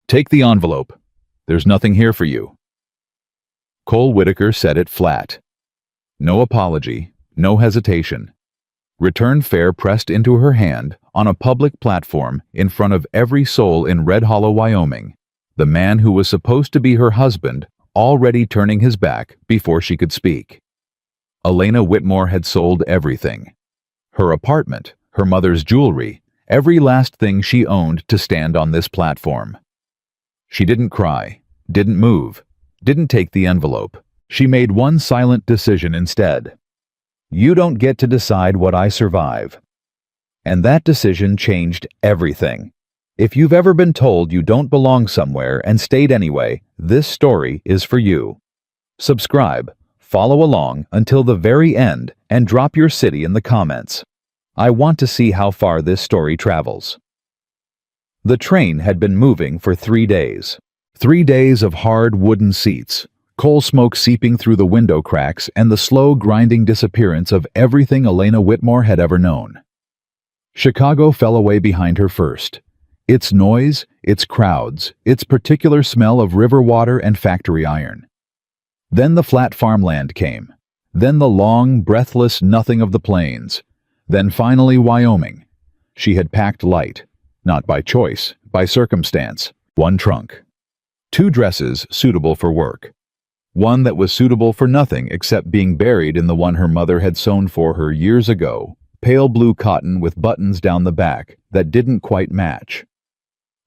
Take the envelope. There's nothing here for you. Cole Whitaker said it flat. No apology, no hesitation. Return fare pressed into her hand on a public platform in front of every soul in Red Hollow, Wyoming. The man who was supposed to be her husband already turning his back before she could speak. Elena Whitmore had sold everything. Her apartment, her mother's jewelry, every last thing she owned to stand on this platform. She didn't cry, didn't move, didn't take the envelope. She made one silent decision instead. You don't get to decide what I survive. And that decision changed everything. If you've ever been told you don't belong somewhere and stayed anyway, this story is for you. Subscribe, follow along until the very end, and drop your city in the comments. I want to see how far this story travels. The train had been moving for 3 days. 3 days of hard wooden seats, coal smoke seeping through the window cracks, and the slow grinding disappearance of everything Elena Whitmore had ever known. Chicago fell away behind her first. Its noise, its crowds, its particular smell of river water and factory iron. Then the flat farmland came. Then the long, breathless nothing of the plains. Then finally Wyoming. She had packed light. Not by choice, by circumstance. 1 trunk. 2 dresses suitable for work. 1 that was suitable for nothing except being buried in the one her mother had sewn for her years ago, pale blue cotton with buttons down the back that didn't quite match.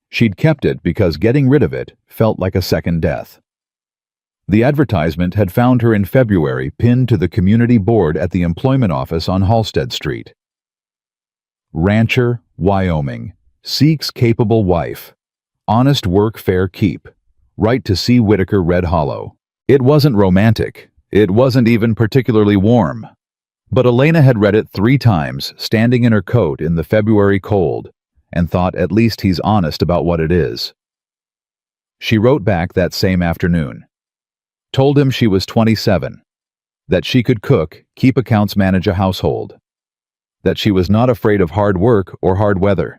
She'd kept it because getting rid of it felt like a second death. The advertisement had found her in February pinned to the community board at the employment office on Halstead Street. Rancher, Wyoming. Seeks capable wife. Honest work, fair keep. Right to C. Whitaker, Red Hollow. It wasn't romantic. It wasn't even particularly warm. But Elena had read it 3 times, standing in her coat in the February cold, and thought at least he's honest about what it is. She wrote back that same afternoon. Told him she was 27. That she could cook, keep accounts, manage a household. That she was not afraid of hard work or hard weather.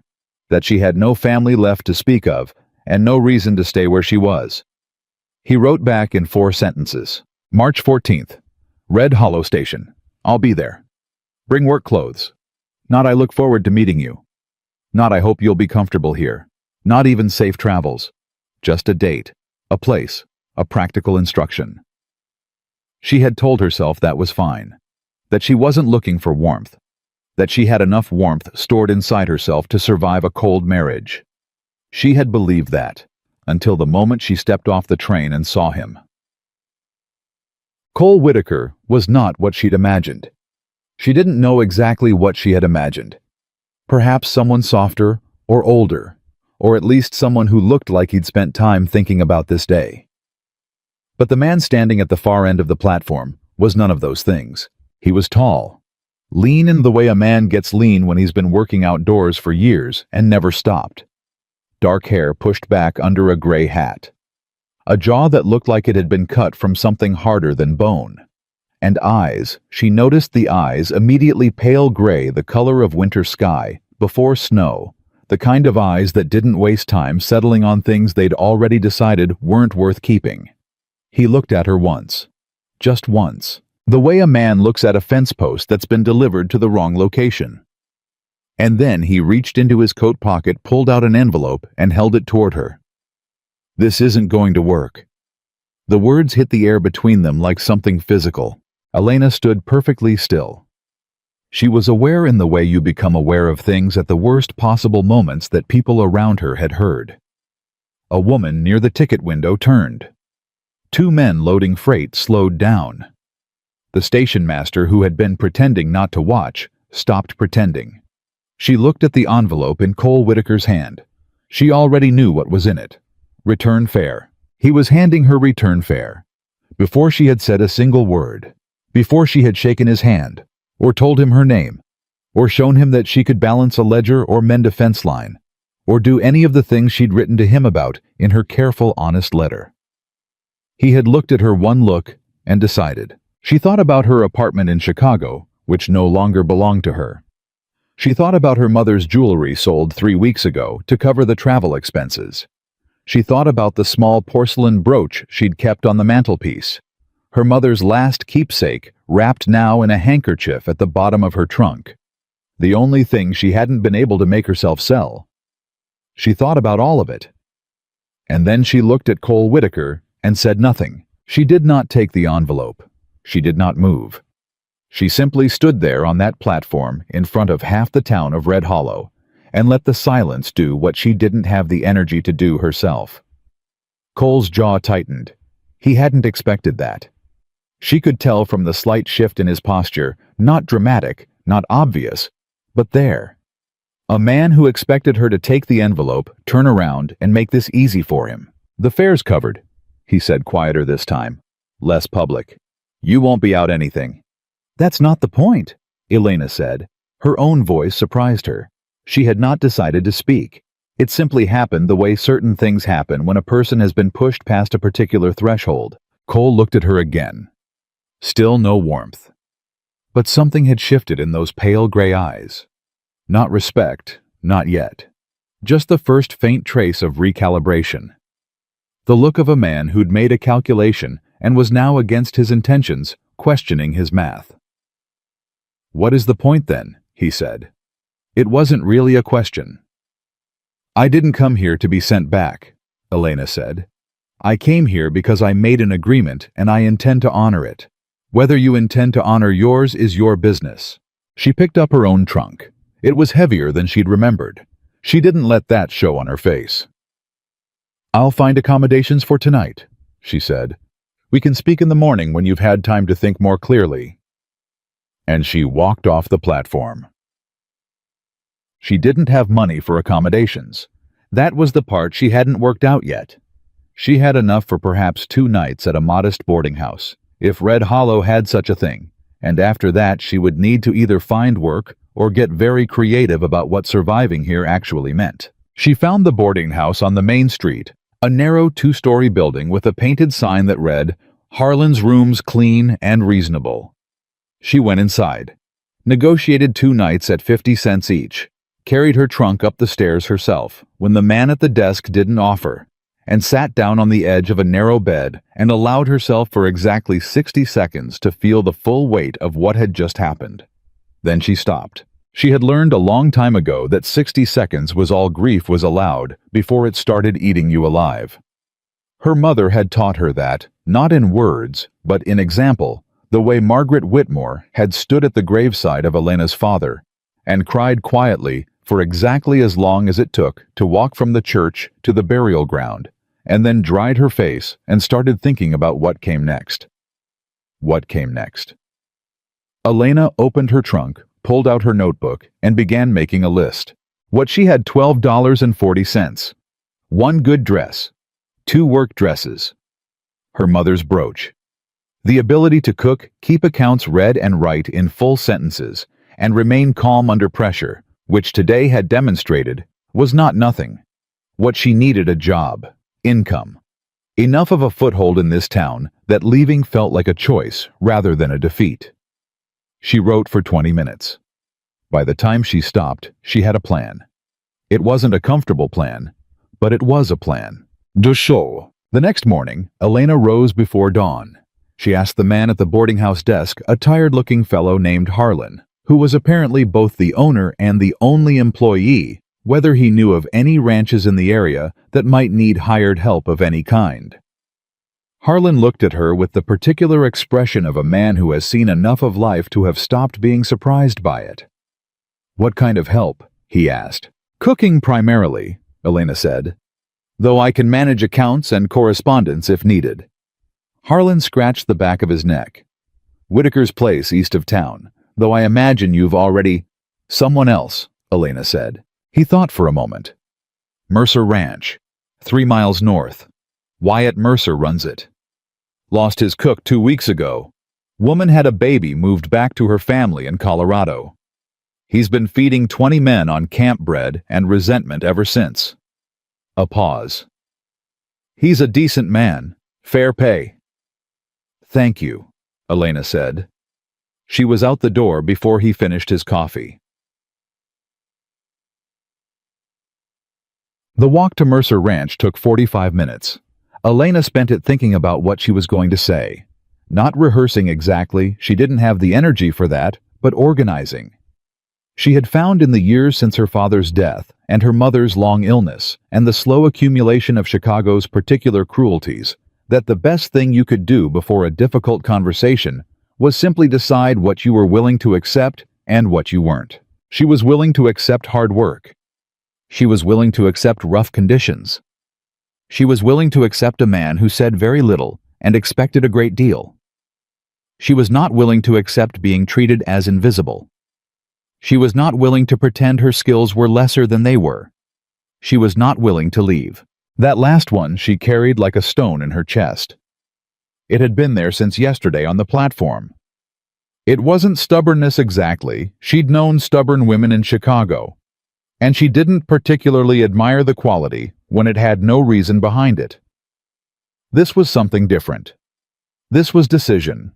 That she had no family left to speak of, and no reason to stay where she was. He wrote back in 4 sentences. March 14th. Red Hollow Station. I'll be there. Bring work clothes. Not I look forward to meeting you. Not I hope you'll be comfortable here. Not even safe travels. Just a date, a place, a practical instruction. She had told herself that was fine. That she wasn't looking for warmth. That she had enough warmth stored inside herself to survive a cold marriage. She had believed that, until the moment she stepped off the train and saw him. Cole Whitaker was not what she'd imagined. She didn't know exactly what she had imagined. Perhaps someone softer or older, or at least someone who looked like he'd spent time thinking about this day. But the man standing at the far end of the platform was none of those things. He was tall. Lean in the way a man gets lean when he's been working outdoors for years and never stopped. Dark hair pushed back under a gray hat. A jaw that looked like it had been cut from something harder than bone. And eyes, she noticed the eyes immediately pale gray, the color of winter sky, before snow, the kind of eyes that didn't waste time settling on things they'd already decided weren't worth keeping. He looked at her once. Just once. The way a man looks at a fence post that's been delivered to the wrong location. And then he reached into his coat pocket, pulled out an envelope, and held it toward her. This isn't going to work. The words hit the air between them like something physical. Elena stood perfectly still. She was aware in the way you become aware of things at the worst possible moments that people around her had heard. A woman near the ticket window turned. 2 men loading freight slowed down. The station master, who had been pretending not to watch, stopped pretending. She looked at the envelope in Cole Whitaker's hand. She already knew what was in it. Return fare. He was handing her return fare. Before she had said a single word. Before she had shaken his hand, or told him her name, or shown him that she could balance a ledger or mend a fence line, or do any of the things she'd written to him about in her careful, honest letter. He had looked at her one look and decided. She thought about her apartment in Chicago, which no longer belonged to her. She thought about her mother's jewelry sold 3 weeks ago to cover the travel expenses. She thought about the small porcelain brooch she'd kept on the mantelpiece, her mother's last keepsake wrapped now in a handkerchief at the bottom of her trunk, the only thing she hadn't been able to make herself sell. She thought about all of it. And then she looked at Cole Whitaker and said nothing. She did not take the envelope. She did not move. She simply stood there on that platform in front of half the town of Red Hollow and let the silence do what she didn't have the energy to do herself. Cole's jaw tightened. He hadn't expected that. She could tell from the slight shift in his posture, not dramatic, not obvious, but there. A man who expected her to take the envelope, turn around, and make this easy for him. "The fare's covered," he said, quieter this time, less public. "You won't be out anything." "That's not the point," Elena said. Her own voice surprised her. She had not decided to speak. It simply happened the way certain things happen when a person has been pushed past a particular threshold. Cole looked at her again. Still no warmth. But something had shifted in those pale gray eyes. Not respect, not yet. Just the first faint trace of recalibration. The look of a man who'd made a calculation and was now against his intentions, questioning his math. "What is the point then?" he said. It wasn't really a question. "I didn't come here to be sent back," Elena said. "I came here because I made an agreement and I intend to honor it. Whether you intend to honor yours is your business." She picked up her own trunk. It was heavier than she'd remembered. She didn't let that show on her face. "I'll find accommodations for tonight," she said. "We can speak in the morning when you've had time to think more clearly." And she walked off the platform. She didn't have money for accommodations. That was the part she hadn't worked out yet. She had enough for perhaps 2 nights at a modest boarding house, if Red Hollow had such a thing, and after that she would need to either find work or get very creative about what surviving here actually meant. She found the boarding house on the main street, a narrow 2-story building with a painted sign that read, "Harlan's Rooms Clean and Reasonable." She went inside, negotiated 2 nights at 50 cents each, carried her trunk up the stairs herself when the man at the desk didn't offer, and sat down on the edge of a narrow bed and allowed herself for exactly 60 seconds to feel the full weight of what had just happened. Then she stopped. She had learned a long time ago that 60 seconds was all grief was allowed before it started eating you alive. Her mother had taught her that, not in words, but in example, the way Margaret Whitmore had stood at the graveside of Elena's father and cried quietly for exactly as long as it took to walk from the church to the burial ground, and then dried her face and started thinking about what came next. What came next? Elena opened her trunk, pulled out her notebook, and began making a list. What she had: $12.40. 1 good dress. 2 work dresses. Her mother's brooch. The ability to cook, keep accounts read and write in full sentences, and remain calm under pressure, which today had demonstrated, was not nothing. What she needed: a job, income. Enough of a foothold in this town that leaving felt like a choice rather than a defeat. She wrote for 20 minutes. By the time she stopped, she had a plan. It wasn't a comfortable plan, but it was a plan. De show. The next morning, Elena rose before dawn. She asked the man at the boarding house desk, a tired-looking fellow named Harlan, who was apparently both the owner and the only employee, whether he knew of any ranches in the area that might need hired help of any kind. Harlan looked at her with the particular expression of a man who has seen enough of life to have stopped being surprised by it. "What kind of help?" he asked. "Cooking primarily," Elena said, "though I can manage accounts and correspondence if needed." Harlan scratched the back of his neck. "Whitaker's place east of town, though I imagine you've already—" "Someone else," Elena said. He thought for a moment. "Mercer Ranch, 3 miles north. Wyatt Mercer runs it. Lost his cook 2 weeks ago. Woman had a baby, moved back to her family in Colorado. He's been feeding 20 men on camp bread and resentment ever since." A pause. "He's a decent man. Fair pay." "Thank you," Elena said. She was out the door before he finished his coffee. The walk to Mercer Ranch took 45 minutes. Elena spent it thinking about what she was going to say. Not rehearsing exactly, she didn't have the energy for that, but organizing. She had found in the years since her father's death and her mother's long illness and the slow accumulation of Chicago's particular cruelties that the best thing you could do before a difficult conversation was simply decide what you were willing to accept and what you weren't. She was willing to accept hard work. She was willing to accept rough conditions. She was willing to accept a man who said very little and expected a great deal. She was not willing to accept being treated as invisible. She was not willing to pretend her skills were lesser than they were. She was not willing to leave. That last one she carried like a stone in her chest. It had been there since yesterday on the platform. It wasn't stubbornness exactly. She'd known stubborn women in Chicago. And she didn't particularly admire the quality when it had no reason behind it. This was something different. This was decision.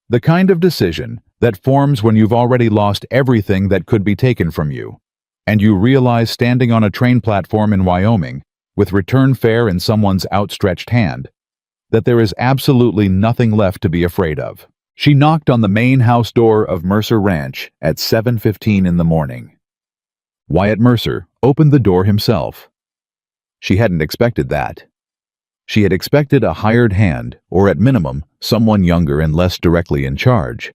The kind of decision that forms when you've already lost everything that could be taken from you, and you realize standing on a train platform in Wyoming, with return fare in someone's outstretched hand, that there is absolutely nothing left to be afraid of. She knocked on the main house door of Mercer Ranch at 7:15 in the morning. Wyatt Mercer opened the door himself. She hadn't expected that. She had expected a hired hand, or at minimum, someone younger and less directly in charge.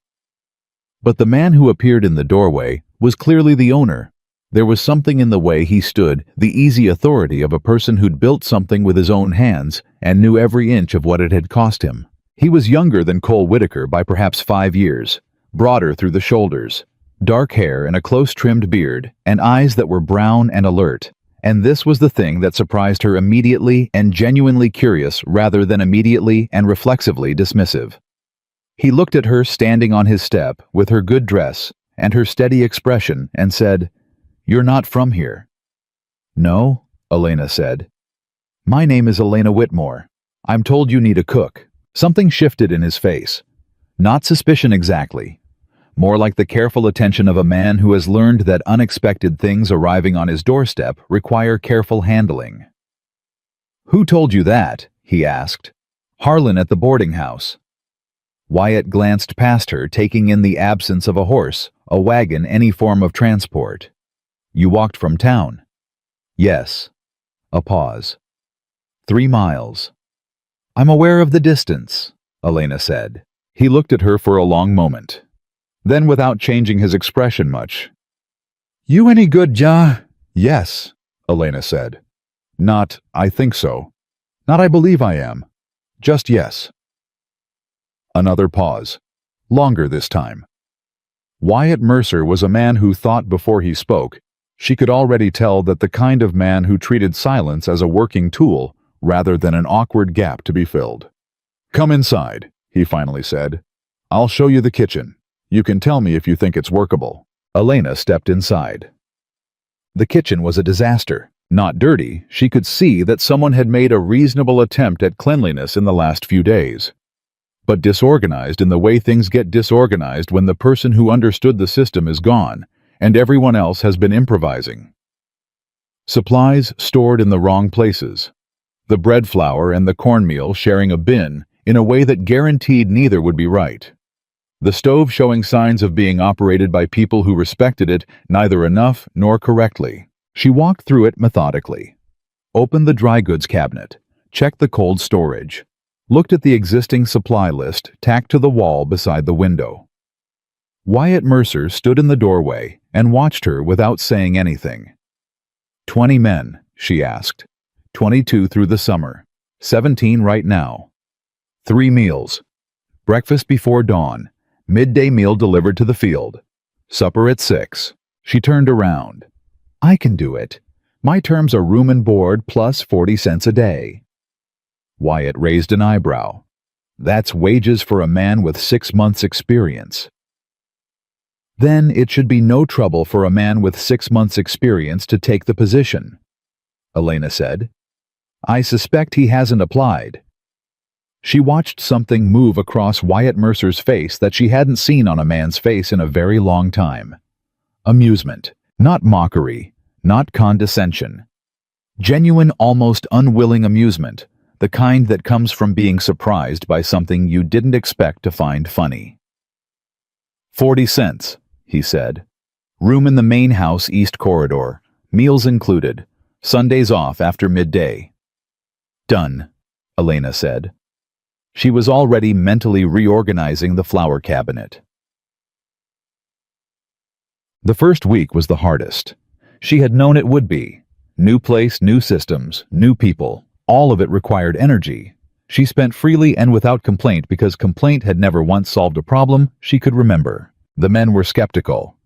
But the man who appeared in the doorway was clearly the owner. There was something in the way he stood, the easy authority of a person who'd built something with his own hands and knew every inch of what it had cost him. He was younger than Cole Whitaker by perhaps 5 years, broader through the shoulders, dark hair and a close-trimmed beard, and eyes that were brown and alert. And this was the thing that surprised her immediately and genuinely curious rather than immediately and reflexively dismissive. He looked at her standing on his step with her good dress and her steady expression and said, "You're not from here." "No," Elena said. "My name is Elena Whitmore. I'm told you need a cook." Something shifted in his face. Not suspicion exactly. More like the careful attention of a man who has learned that unexpected things arriving on his doorstep require careful handling. "Who told you that?" he asked. "Harlan at the boarding house." Wyatt glanced past her, taking in the absence of a horse, a wagon, any form of transport. "You walked from town?" "Yes." A pause. 3 miles. "I'm aware of the distance," Elena said. He looked at her for a long moment. Then, without changing his expression much, "You any good, Ja?" "Yes," Elena said. Not, "I think so." Not, "I believe I am." Just yes. Another pause. Longer this time. Wyatt Mercer was a man who thought before he spoke. She could already tell that the kind of man who treated silence as a working tool rather than an awkward gap to be filled. "Come inside," he finally said. "I'll show you the kitchen. You can tell me if you think it's workable." Elena stepped inside. The kitchen was a disaster. Not dirty, she could see that someone had made a reasonable attempt at cleanliness in the last few days. But disorganized in the way things get disorganized when the person who understood the system is gone, and everyone else has been improvising. Supplies stored in the wrong places. The bread flour and the cornmeal sharing a bin in a way that guaranteed neither would be right. The stove showing signs of being operated by people who respected it neither enough nor correctly. She walked through it methodically, opened the dry goods cabinet, checked the cold storage, looked at the existing supply list tacked to the wall beside the window. Wyatt Mercer stood in the doorway and watched her without saying anything. 20 men, she asked. 22 through the summer. 17 right now. 3 meals. Breakfast before dawn. Midday meal delivered to the field. Supper at 6. She turned around. "I can do it. My terms are room and board plus 40 cents a day." Wyatt raised an eyebrow. "That's wages for a man with 6 months' experience." "Then it should be no trouble for a man with 6 months' experience to take the position," Elena said. "I suspect he hasn't applied." She watched something move across Wyatt Mercer's face that she hadn't seen on a man's face in a very long time. Amusement. Not mockery. Not condescension. Genuine, almost unwilling amusement, the kind that comes from being surprised by something you didn't expect to find funny. 40 cents, he said. Room in the main house east corridor. Meals included. Sundays off after midday. Done, Elena said. She was already mentally reorganizing the flower cabinet. The first week was the hardest. She had known it would be. New place, new systems, new people. All of it required energy. She spent freely and without complaint because complaint had never once solved a problem she could remember. The men were skeptical.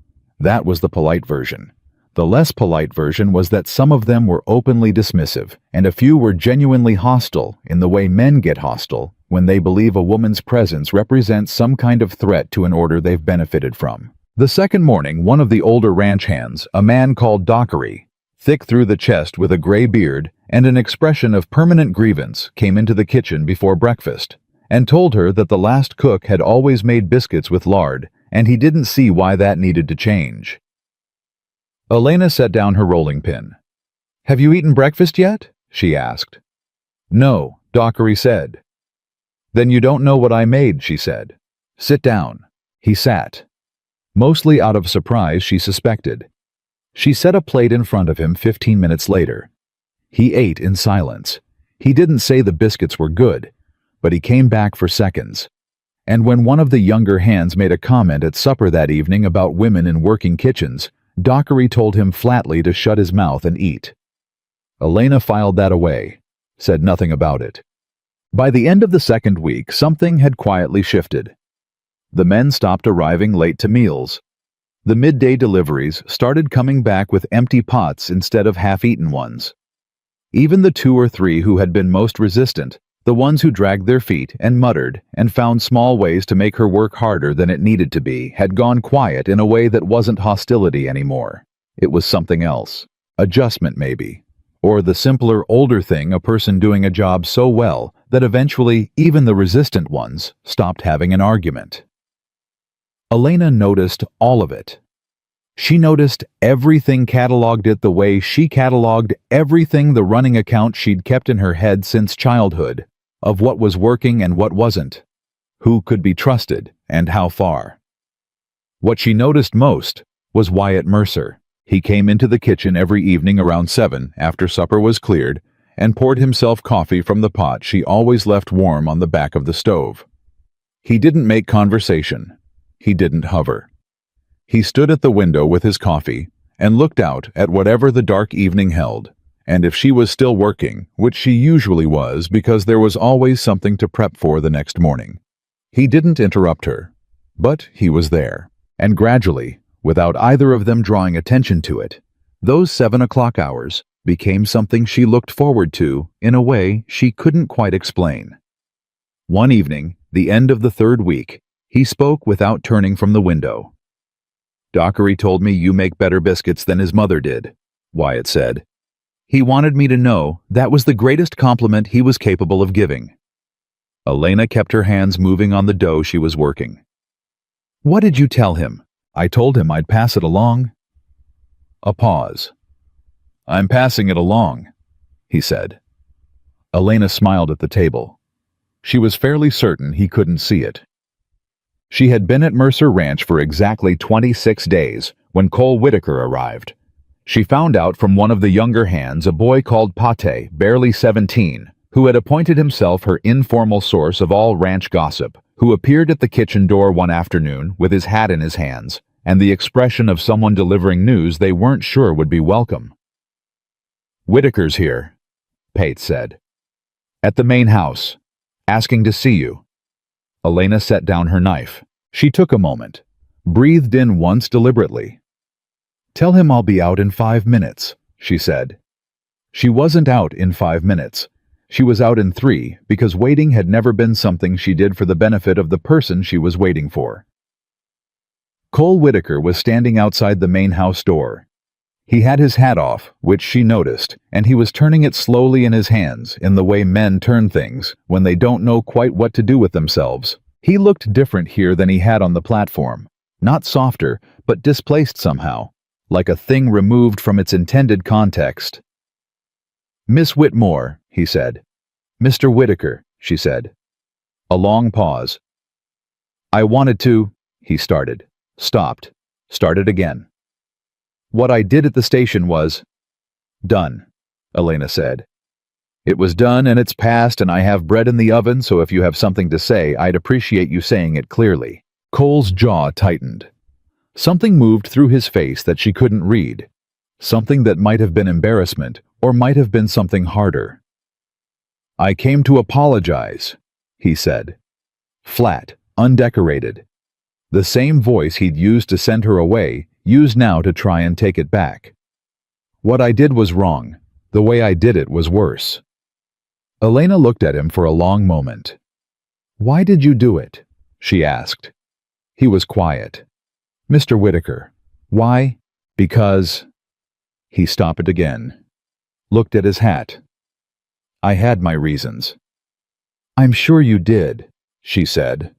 That was the polite version. The less polite version was that some of them were openly dismissive, and a few were genuinely hostile in the way men get hostile when they believe a woman's presence represents some kind of threat to an order they've benefited from. The second morning, one of the older ranch hands, a man called Dockery, thick through the chest with a gray beard and an expression of permanent grievance, came into the kitchen before breakfast and told her that the last cook had always made biscuits with lard, and he didn't see why that needed to change. Elena set down her rolling pin. "Have you eaten breakfast yet?" she asked. "No," Dockery said. "Then you don't know what I made," she said. "Sit down." He sat. Mostly out of surprise, she suspected. She set a plate in front of him 15 minutes later. He ate in silence. He didn't say the biscuits were good, but he came back for seconds. And when one of the younger hands made a comment at supper that evening about women in working kitchens, Dockery told him flatly to shut his mouth and eat. Elena filed that away, said nothing about it. By the end of the second week, something had quietly shifted. The men stopped arriving late to meals. The midday deliveries started coming back with empty pots instead of half-eaten ones. Even the 2 or 3 who had been most resistant, the ones who dragged their feet and muttered and found small ways to make her work harder than it needed to be, had gone quiet in a way that wasn't hostility anymore. It was something else. Adjustment, maybe. Or the simpler, older thing, a person doing a job so well that eventually even the resistant ones stopped having an argument. Elena noticed all of it. She noticed everything, cataloged it the way she cataloged everything, the running account she'd kept in her head since childhood, of what was working and what wasn't, who could be trusted and how far. What she noticed most was Wyatt Mercer. He came into the kitchen every evening around 7 after supper was cleared and poured himself coffee from the pot she always left warm on the back of the stove. He didn't make conversation. He didn't hover. He stood at the window with his coffee and looked out at whatever the dark evening held, and if she was still working, which she usually was because there was always something to prep for the next morning. He didn't interrupt her, but he was there, and gradually, without either of them drawing attention to it, those 7 o'clock hours became something she looked forward to in a way she couldn't quite explain. One evening, the end of the third week, he spoke without turning from the window. "Dockery told me you make better biscuits than his mother did," Wyatt said. "He wanted me to know that was the greatest compliment he was capable of giving." Elena kept her hands moving on the dough she was working. "What did you tell him?" "I told him I'd pass it along." A pause. "I'm passing it along," he said. Elena smiled at the table. She was fairly certain he couldn't see it. She had been at Mercer Ranch for exactly 26 days when Cole Whitaker arrived. She found out from one of the younger hands, a boy called Pate, barely 17, who had appointed himself her informal source of all ranch gossip, who appeared at the kitchen door one afternoon with his hat in his hands and the expression of someone delivering news they weren't sure would be welcome. "Whitaker's here," Pate said. "At the main house, asking to see you." Elena set down her knife. She took a moment, breathed in once deliberately. "Tell him I'll be out in 5 minutes," she said. She wasn't out in 5 minutes. She was out in 3 because waiting had never been something she did for the benefit of the person she was waiting for. Cole Whitaker was standing outside the main house door. He had his hat off, which she noticed, and he was turning it slowly in his hands in the way men turn things when they don't know quite what to do with themselves. He looked different here than he had on the platform. Not softer, but displaced somehow, like a thing removed from its intended context. "Miss Whitmore," he said. "Mr. Whitaker," she said. A long pause. "I wanted to," he started, stopped, started again. "What I did at the station was—" "Done," Elena said. "It was done and it's past, and I have bread in the oven, so if you have something to say, I'd appreciate you saying it clearly." Cole's jaw tightened. Something moved through his face that she couldn't read. Something that might have been embarrassment, or might have been something harder. "I came to apologize," he said. Flat, undecorated. The same voice he'd used to send her away, used now to try and take it back. "What I did was wrong. The way I did it was worse." Elena looked at him for a long moment. "Why did you do it?" she asked. He was quiet. "Mr. Whitaker, why?" "Because—" He stopped again. Looked at his hat. "I had my reasons." "I'm sure you did," she said.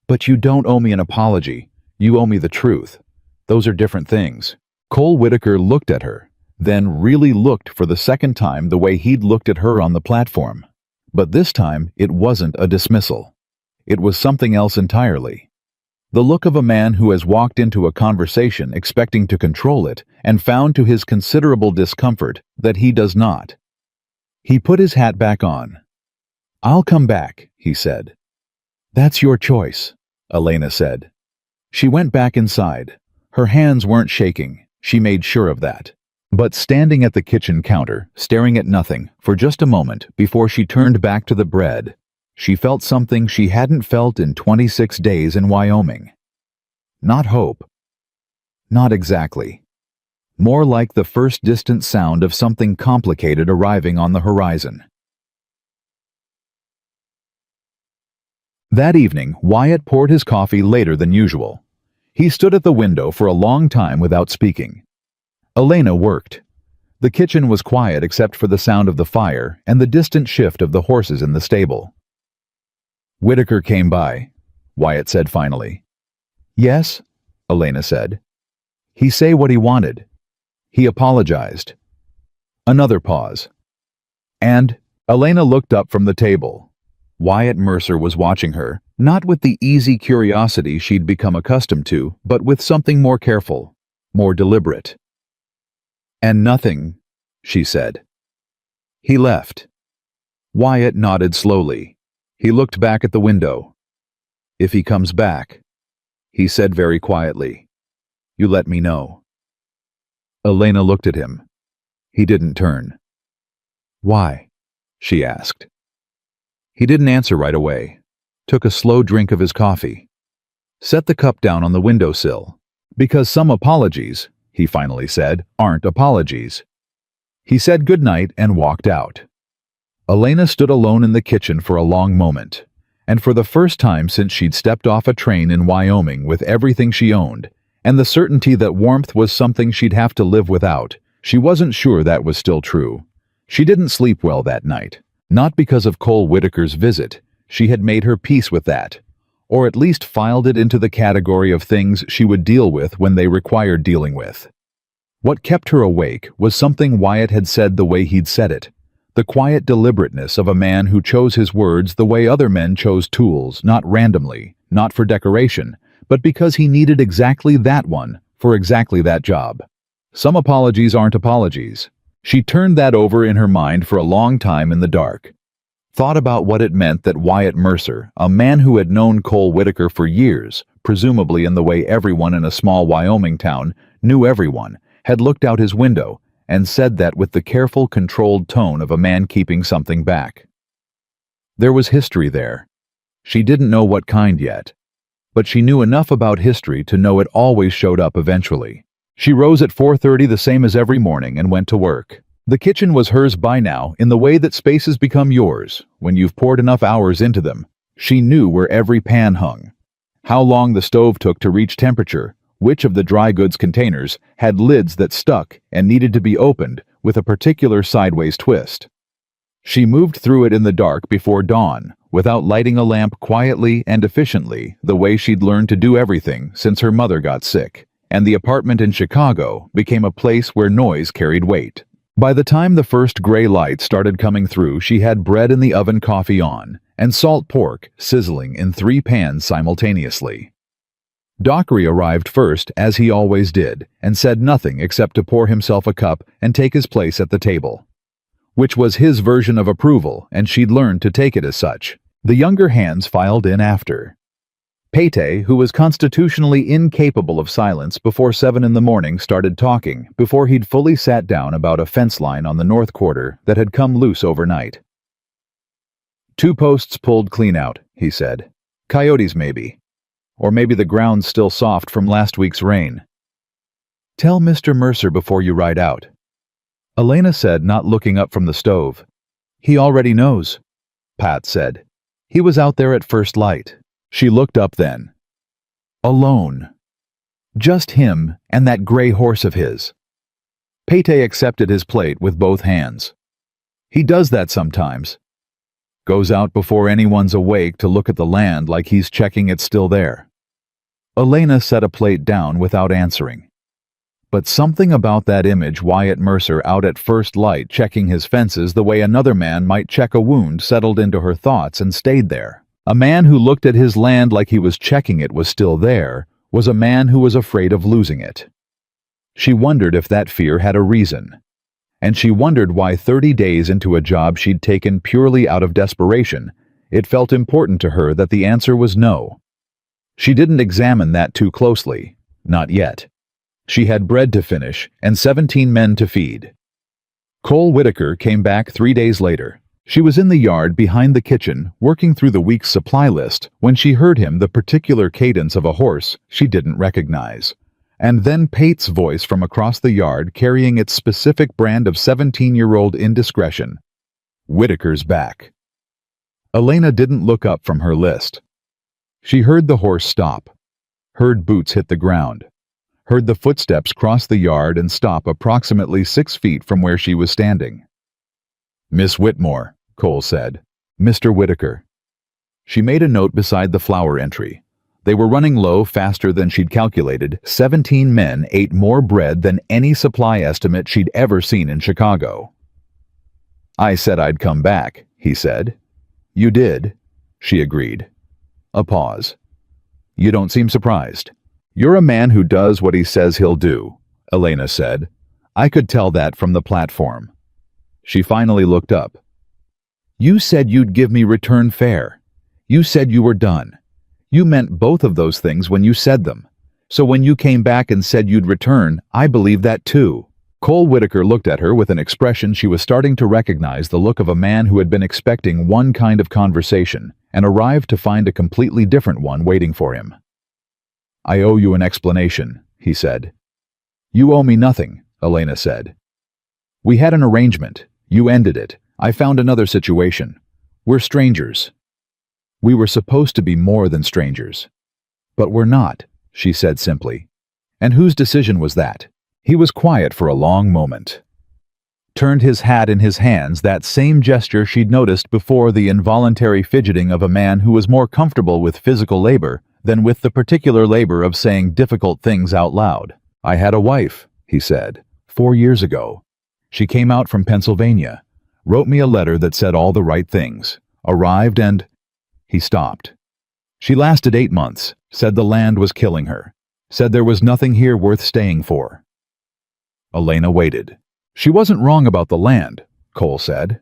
"But you don't owe me an apology. You owe me the truth. Those are different things." Cole Whitaker looked at her, then really looked for the second time the way he'd looked at her on the platform. But this time it wasn't a dismissal. It was something else entirely. The look of a man who has walked into a conversation expecting to control it and found to his considerable discomfort that he does not. He put his hat back on. "I'll come back," he said. "That's your choice," Elena said. She went back inside. Her hands weren't shaking, she made sure of that. But standing at the kitchen counter, staring at nothing, for just a moment before she turned back to the bread, she felt something she hadn't felt in 26 days in Wyoming. Not hope. Not exactly. More like the first distant sound of something complicated arriving on the horizon. That evening, Wyatt poured his coffee later than usual. He stood at the window for a long time without speaking. Elena worked. The kitchen was quiet except for the sound of the fire and the distant shift of the horses in the stable. "Whitaker came by," Wyatt said finally. "Yes," Elena said. "He say what he wanted. He apologized." Another pause. "And—" Elena looked up from the table. Wyatt Mercer was watching her, not with the easy curiosity she'd become accustomed to, but with something more careful, more deliberate. "And nothing," she said. "He left." Wyatt nodded slowly. He looked back at the window. "If he comes back," he said very quietly, "you let me know." Elena looked at him. He didn't turn. "Why?" she asked. He didn't answer right away. Took a slow drink of his coffee. Set the cup down on the windowsill. "Because some apologies," he finally said, "aren't apologies." He said goodnight and walked out. Elena stood alone in the kitchen for a long moment, and for the first time since she'd stepped off a train in Wyoming with everything she owned, and the certainty that warmth was something she'd have to live without, she wasn't sure that was still true. She didn't sleep well that night. Not because of Cole Whitaker's visit. She had made her peace with that, or at least filed it into the category of things she would deal with when they required dealing with. What kept her awake was something Wyatt had said the way he'd said it. The quiet deliberateness of a man who chose his words the way other men chose tools, not randomly, not for decoration, but because he needed exactly that one for exactly that job. Some apologies aren't apologies. She turned that over in her mind for a long time in the dark. Thought about what it meant that Wyatt Mercer, a man who had known Cole Whitaker for years, presumably in the way everyone in a small Wyoming town knew everyone, had looked out his window and said that with the careful, controlled tone of a man keeping something back. There was history there. She didn't know what kind yet, but she knew enough about history to know it always showed up eventually. She rose at 4:30 the same as every morning and went to work. The kitchen was hers by now in the way that spaces become yours when you've poured enough hours into them. She knew where every pan hung, how long the stove took to reach temperature, which of the dry goods containers had lids that stuck and needed to be opened with a particular sideways twist. She moved through it in the dark before dawn, without lighting a lamp, quietly and efficiently, the way she'd learned to do everything since her mother got sick, and the apartment in Chicago became a place where noise carried weight. By the time the first gray light started coming through, she had bread in the oven, coffee on, and salt pork sizzling in 3 pans simultaneously. Dockery arrived first, as he always did, and said nothing except to pour himself a cup and take his place at the table, which was his version of approval, and she'd learned to take it as such. The younger hands filed in after. Pate, who was constitutionally incapable of silence before 7 in the morning, started talking before he'd fully sat down about a fence line on the north quarter that had come loose overnight. 2 posts pulled clean out, he said. Coyotes maybe. Or maybe the ground's still soft from last week's rain. Tell Mr. Mercer before you ride out. Elena said, not looking up from the stove. He already knows, Pat said. He was out there at first light. She looked up then. Alone. Just him and that gray horse of his. Pate accepted his plate with both hands. He does that sometimes. Goes out before anyone's awake to look at the land like he's checking it's still there. Elena set a plate down without answering. But something about that image Wyatt Mercer out at first light checking his fences the way another man might check a wound settled into her thoughts and stayed there. A man who looked at his land like he was checking it was still there, was a man who was afraid of losing it. She wondered if that fear had a reason. And she wondered why 30 days into a job she'd taken purely out of desperation, it felt important to her that the answer was no. She didn't examine that too closely, not yet. She had bread to finish and 17 men to feed. Cole Whitaker came back 3 days later. She was in the yard behind the kitchen, working through the week's supply list, when she heard him the particular cadence of a horse she didn't recognize. And then Pate's voice from across the yard carrying its specific brand of 17-year-old indiscretion. Whitaker's back. Elena didn't look up from her list. She heard the horse stop, heard boots hit the ground, heard the footsteps cross the yard and stop approximately 6 feet from where she was standing. Miss Whitmore, Cole said. Mr. Whitaker. She made a note beside the flour entry. They were running low faster than she'd calculated. 17 men ate more bread than any supply estimate she'd ever seen in Chicago. I said I'd come back, he said. You did, she agreed. A pause. You don't seem surprised. You're a man who does what he says he'll do, Elena said. I could tell that from the platform. She finally looked up. You said you'd give me return fare. You said you were done. You meant both of those things when you said them. So when you came back and said you'd return, I believed that too. Cole Whitaker looked at her with an expression she was starting to recognize, the look of a man who had been expecting one kind of conversation and arrived to find a completely different one waiting for him. I owe you an explanation, he said. You owe me nothing, Elena said. We had an arrangement. You ended it. I found another situation. We're strangers. We were supposed to be more than strangers. But we're not, she said simply. And whose decision was that? He was quiet for a long moment. Turned his hat in his hands, that same gesture she'd noticed before, the involuntary fidgeting of a man who was more comfortable with physical labor than with the particular labor of saying difficult things out loud. I had a wife, he said, 4 years ago. She came out from Pennsylvania, wrote me a letter that said all the right things, arrived and... He stopped. She lasted 8 months, said the land was killing her, said there was nothing here worth staying for. Elena waited. She wasn't wrong about the land, Cole said.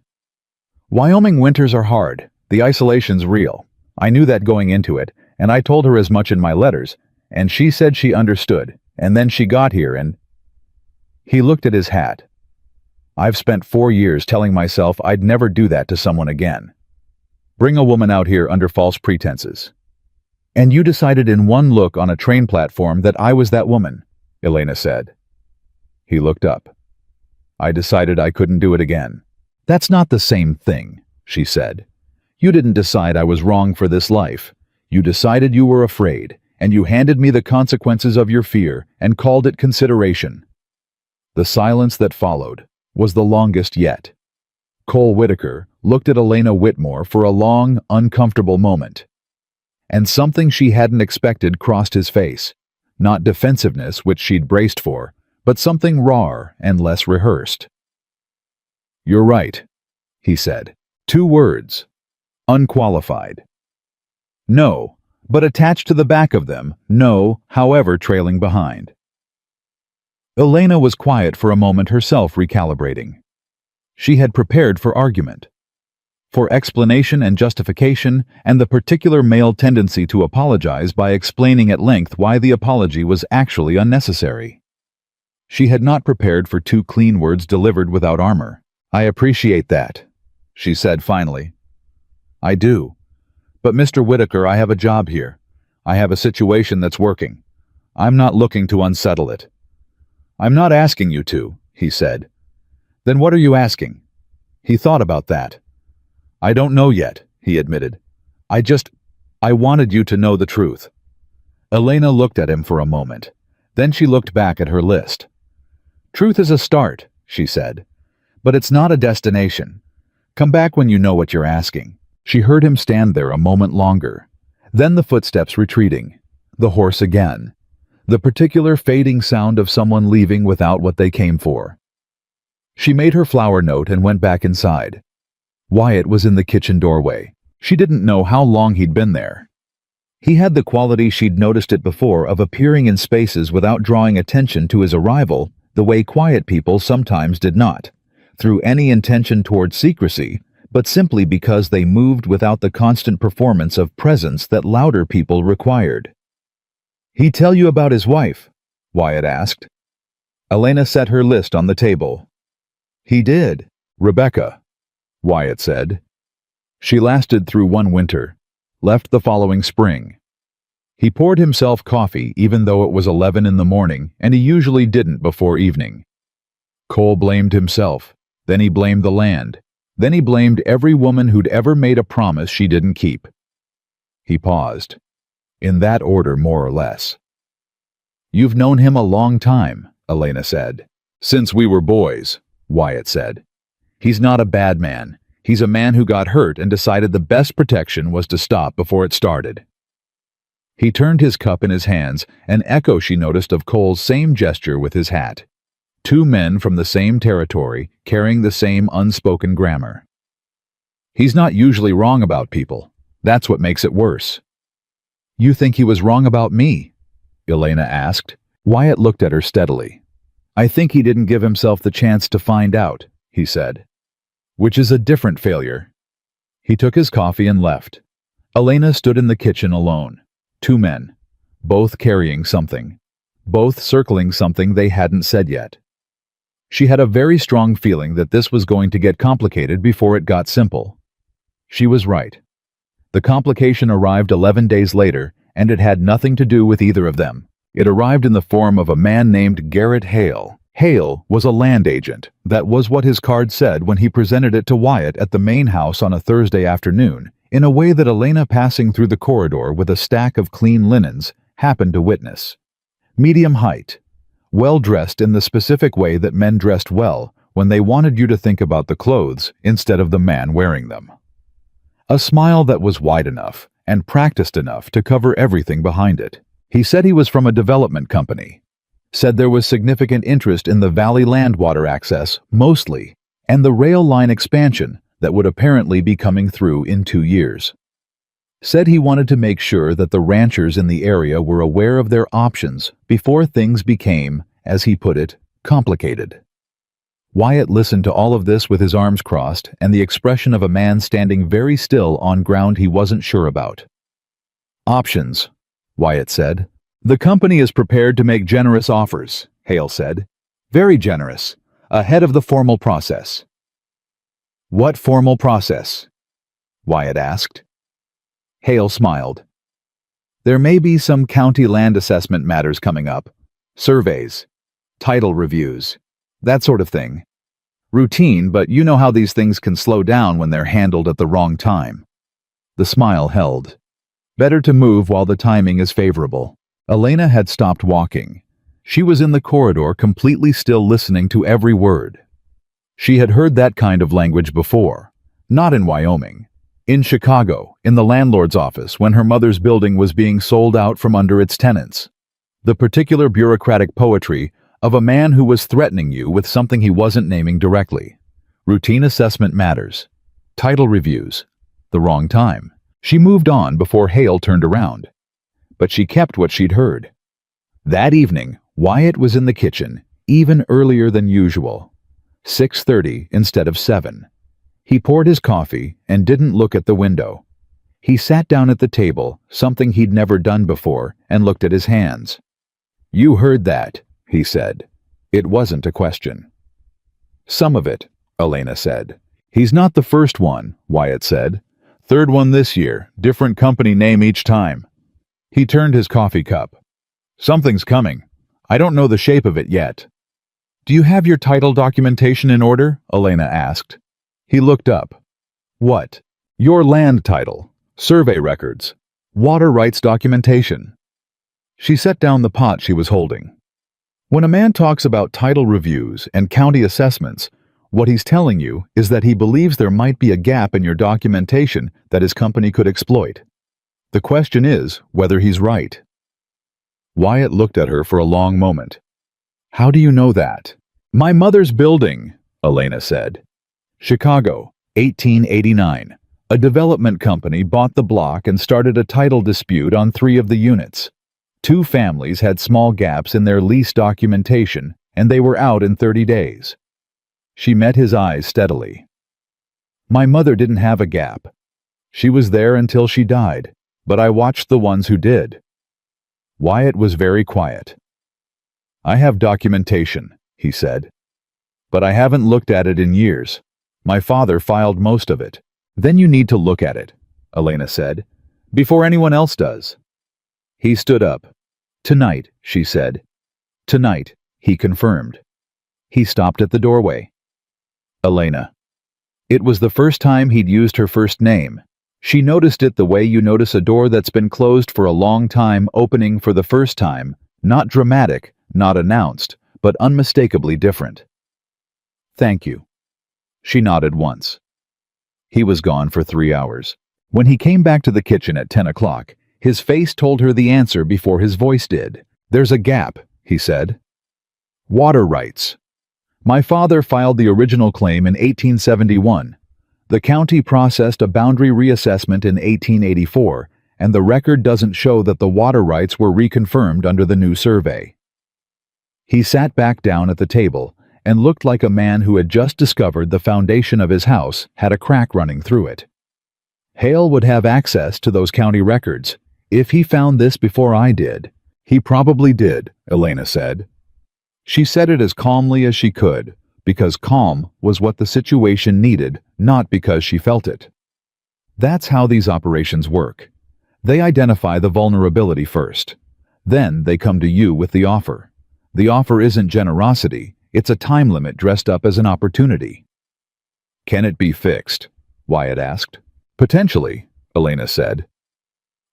Wyoming winters are hard. The isolation's real. I knew that going into it, and I told her as much in my letters, and she said she understood, and then she got here and... He looked at his hat. I've spent 4 years telling myself I'd never do that to someone again. Bring a woman out here under false pretenses. And you decided in one look on a train platform that I was that woman, Elena said. He looked up. I decided I couldn't do it again. That's not the same thing, she said. You didn't decide I was wrong for this life. You decided you were afraid, and you handed me the consequences of your fear and called it consideration. The silence that followed was the longest yet. Cole Whitaker looked at Elena Whitmore for a long, uncomfortable moment. And something she hadn't expected crossed his face. Not defensiveness, which she'd braced for, but something rawer and less rehearsed. You're right, he said. 2 words. Unqualified. No, but attached to the back of them, no, however trailing behind. Elena was quiet for a moment, herself recalibrating. She had prepared for argument, for explanation and justification, and the particular male tendency to apologize by explaining at length why the apology was actually unnecessary. She had not prepared for 2 clean words delivered without armor. I appreciate that, she said finally. I do. But Mr. Whitaker, I have a job here. I have a situation that's working. I'm not looking to unsettle it. I'm not asking you to, he said. Then what are you asking? He thought about that. I don't know yet, he admitted. I wanted you to know the truth. Elena looked at him for a moment. Then she looked back at her list. Truth is a start, she said. But it's not a destination. Come back when you know what you're asking. She heard him stand there a moment longer. Then the footsteps retreating. The horse again. The particular fading sound of someone leaving without what they came for. She made her flower note and went back inside. Wyatt was in the kitchen doorway. She didn't know how long he'd been there. He had the quality, she'd noticed it before, of appearing in spaces without drawing attention to his arrival, the way quiet people sometimes did not, through any intention toward secrecy, but simply because they moved without the constant performance of presence that louder people required. He tell you about his wife? Wyatt asked. Elena set her list on the table. He did. Rebecca, Wyatt said. She lasted through 1 winter, left the following spring. He poured himself coffee even though it was 11 in the morning, and he usually didn't before evening. Cole blamed himself, then he blamed the land, then he blamed every woman who'd ever made a promise she didn't keep. He paused. In that order, more or less. You've known him a long time, Elena said. Since we were boys, Wyatt said. He's not a bad man. He's a man who got hurt and decided the best protection was to stop before it started. He turned his cup in his hands, an echo she noticed of Cole's same gesture with his hat. 2 men from the same territory, carrying the same unspoken grammar. He's not usually wrong about people. That's what makes it worse. You think he was wrong about me? Elena asked. Wyatt looked at her steadily. I think he didn't give himself the chance to find out, he said. Which is a different failure. He took his coffee and left. Elena stood in the kitchen alone. 2 men, both carrying something, both circling something they hadn't said yet. She had a very strong feeling that this was going to get complicated before it got simple. She was right. The complication arrived 11 days later, and it had nothing to do with either of them. It arrived in the form of a man named Garrett Hale. Hale was a land agent. That was what his card said when he presented it to Wyatt at the main house on a Thursday afternoon, in a way that Elena, passing through the corridor with a stack of clean linens, happened to witness. Medium height, well-dressed in the specific way that men dressed well when they wanted you to think about the clothes instead of the man wearing them. A smile that was wide enough and practiced enough to cover everything behind it. He said he was from a development company. Said there was significant interest in the Valley land water access, mostly, and the rail line expansion that would apparently be coming through in 2 years. Said he wanted to make sure that the ranchers in the area were aware of their options before things became, as he put it, complicated. Wyatt listened to all of this with his arms crossed and the expression of a man standing very still on ground he wasn't sure about. Options, Wyatt said. The company is prepared to make generous offers, Hale said. Very generous, ahead of the formal process. What formal process? Wyatt asked. Hale smiled. There may be some county land assessment matters coming up. Surveys, title reviews, that sort of thing. Routine, but you know how these things can slow down when they're handled at the wrong time. The smile held. Better to move while the timing is favorable. Elena had stopped walking. She was in the corridor, completely still, listening to every word. She had heard that kind of language before. Not in Wyoming. In Chicago, in the landlord's office, when her mother's building was being sold out from under its tenants. The particular bureaucratic poetry of a man who was threatening you with something he wasn't naming directly. Routine assessment matters. Title reviews. The wrong time. She moved on before Hale turned around. But she kept what she'd heard. That evening, Wyatt was in the kitchen, even earlier than usual. 6:30 instead of 7. He poured his coffee and didn't look at the window. He sat down at the table, something he'd never done before, and looked at his hands. "You heard that," he said. It wasn't a question. "Some of it," Elena said. "He's not the first one," Wyatt said. "Third one this year, different company name each time." He turned his coffee cup. "Something's coming. I don't know the shape of it yet." "Do you have your title documentation in order?" Elena asked. He looked up. "What?" "Your land title, survey records, water rights documentation." She set down the pot she was holding. When a man talks about title reviews and county assessments, what he's telling you is that he believes there might be a gap in your documentation that his company could exploit. The question is whether he's right. Wyatt looked at her for a long moment. "How do you know that?" "My mother's building," Elena said. Chicago, 1889. A development company bought the block and started a title dispute on 3 of the units. 2 families had small gaps in their lease documentation, and they were out in 30 days. She met his eyes steadily. "My mother didn't have a gap. She was there until she died, but I watched the ones who did." Wyatt was very quiet. "I have documentation," he said. "But I haven't looked at it in years. My father filed most of it." "Then you need to look at it," Elena said, "before anyone else does." He stood up. "Tonight," she said. "Tonight," he confirmed. He stopped at the doorway. "Elena." It was the first time he'd used her first name. She noticed it the way you notice a door that's been closed for a long time opening for the first time, not dramatic, not announced, but unmistakably different. "Thank you." She nodded once. He was gone for 3 hours. When he came back to the kitchen at 10 o'clock, his face told her the answer before his voice did. "There's a gap," he said. "Water rights. My father filed the original claim in 1871. The county processed a boundary reassessment in 1884, and the record doesn't show that the water rights were reconfirmed under the new survey." He sat back down at the table and looked like a man who had just discovered the foundation of his house had a crack running through it. "Hale would have access to those county records. If he found this before I did." "He probably did," Elena said. She said it as calmly as she could, because calm was what the situation needed, not because she felt it. That's how these operations work. They identify the vulnerability first. Then they come to you with the offer. The offer isn't generosity, it's a time limit dressed up as an opportunity. "Can it be fixed?" Wyatt asked. "Potentially," Elena said.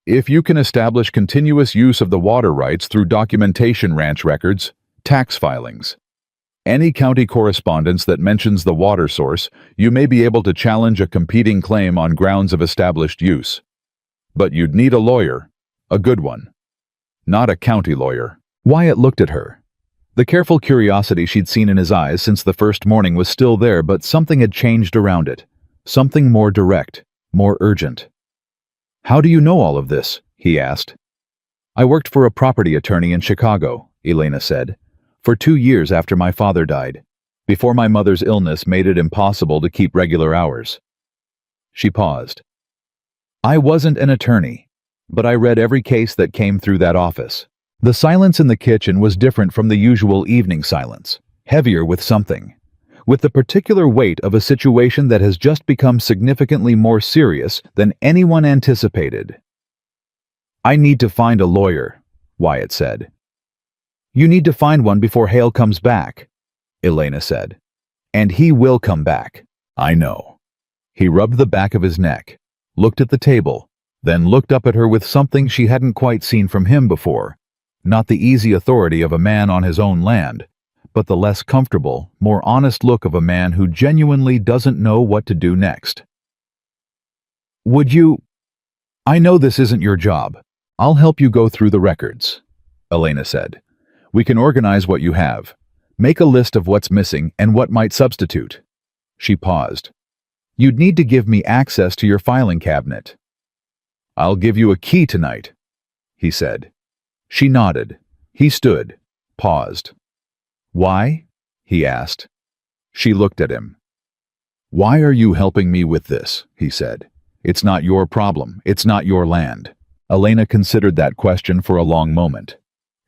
"If you can establish continuous use of the water rights through documentation, ranch records, tax filings, any county correspondence that mentions the water source, you may be able to challenge a competing claim on grounds of established use. But you'd need a lawyer, a good one. Not a county lawyer." Wyatt looked at her. The careful curiosity she'd seen in his eyes since the first morning was still there, but something had changed around it. Something more direct, more urgent. "How do you know all of this?" he asked. "I worked for a property attorney in Chicago," Elena said, "for 2 years after my father died, before my mother's illness made it impossible to keep regular hours." She paused. "I wasn't an attorney, but I read every case that came through that office." The silence in the kitchen was different from the usual evening silence, heavier with something, with the particular weight of a situation that has just become significantly more serious than anyone anticipated. "I need to find a lawyer," Wyatt said. "You need to find one before Hale comes back," Elena said. "And he will come back. I know." He rubbed the back of his neck, looked at the table, then looked up at her with something she hadn't quite seen from him before. Not the easy authority of a man on his own land, but the less comfortable, more honest look of a man who genuinely doesn't know what to do next. "Would you... I know this isn't your job. I'll help you go through the records," Elena said. "We can organize what you have. Make a list of what's missing and what might substitute." She paused. You'd need to give me access to your filing cabinet. I'll give you a key tonight, he said. She nodded. He stood, paused. Why? He asked. She looked at him. Why are you helping me with this? He said. It's not your problem. It's not your land. Elena considered that question for a long moment.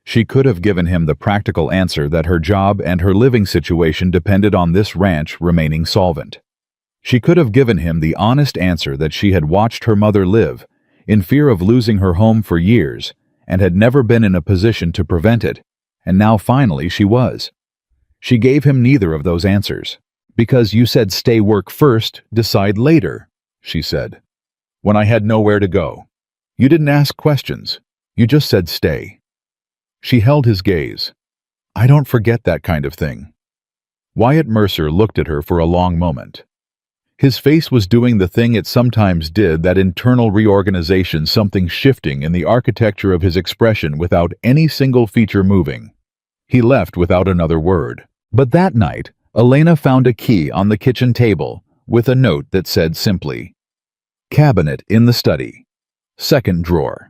She could have given him the practical answer that her job and her living situation depended on this ranch remaining solvent. She could have given him the honest answer that she had watched her mother live, in fear of losing her home for years, and had never been in a position to prevent it, and now finally she was. She gave him neither of those answers. Because you said stay work first, decide later, she said. When I had nowhere to go. You didn't ask questions. You just said stay. She held his gaze. I don't forget that kind of thing. Wyatt Mercer looked at her for a long moment. His face was doing the thing it sometimes did, that internal reorganization, something shifting in the architecture of his expression without any single feature moving. He left without another word. But that night, Elena found a key on the kitchen table with a note that said simply, Cabinet in the study, second drawer.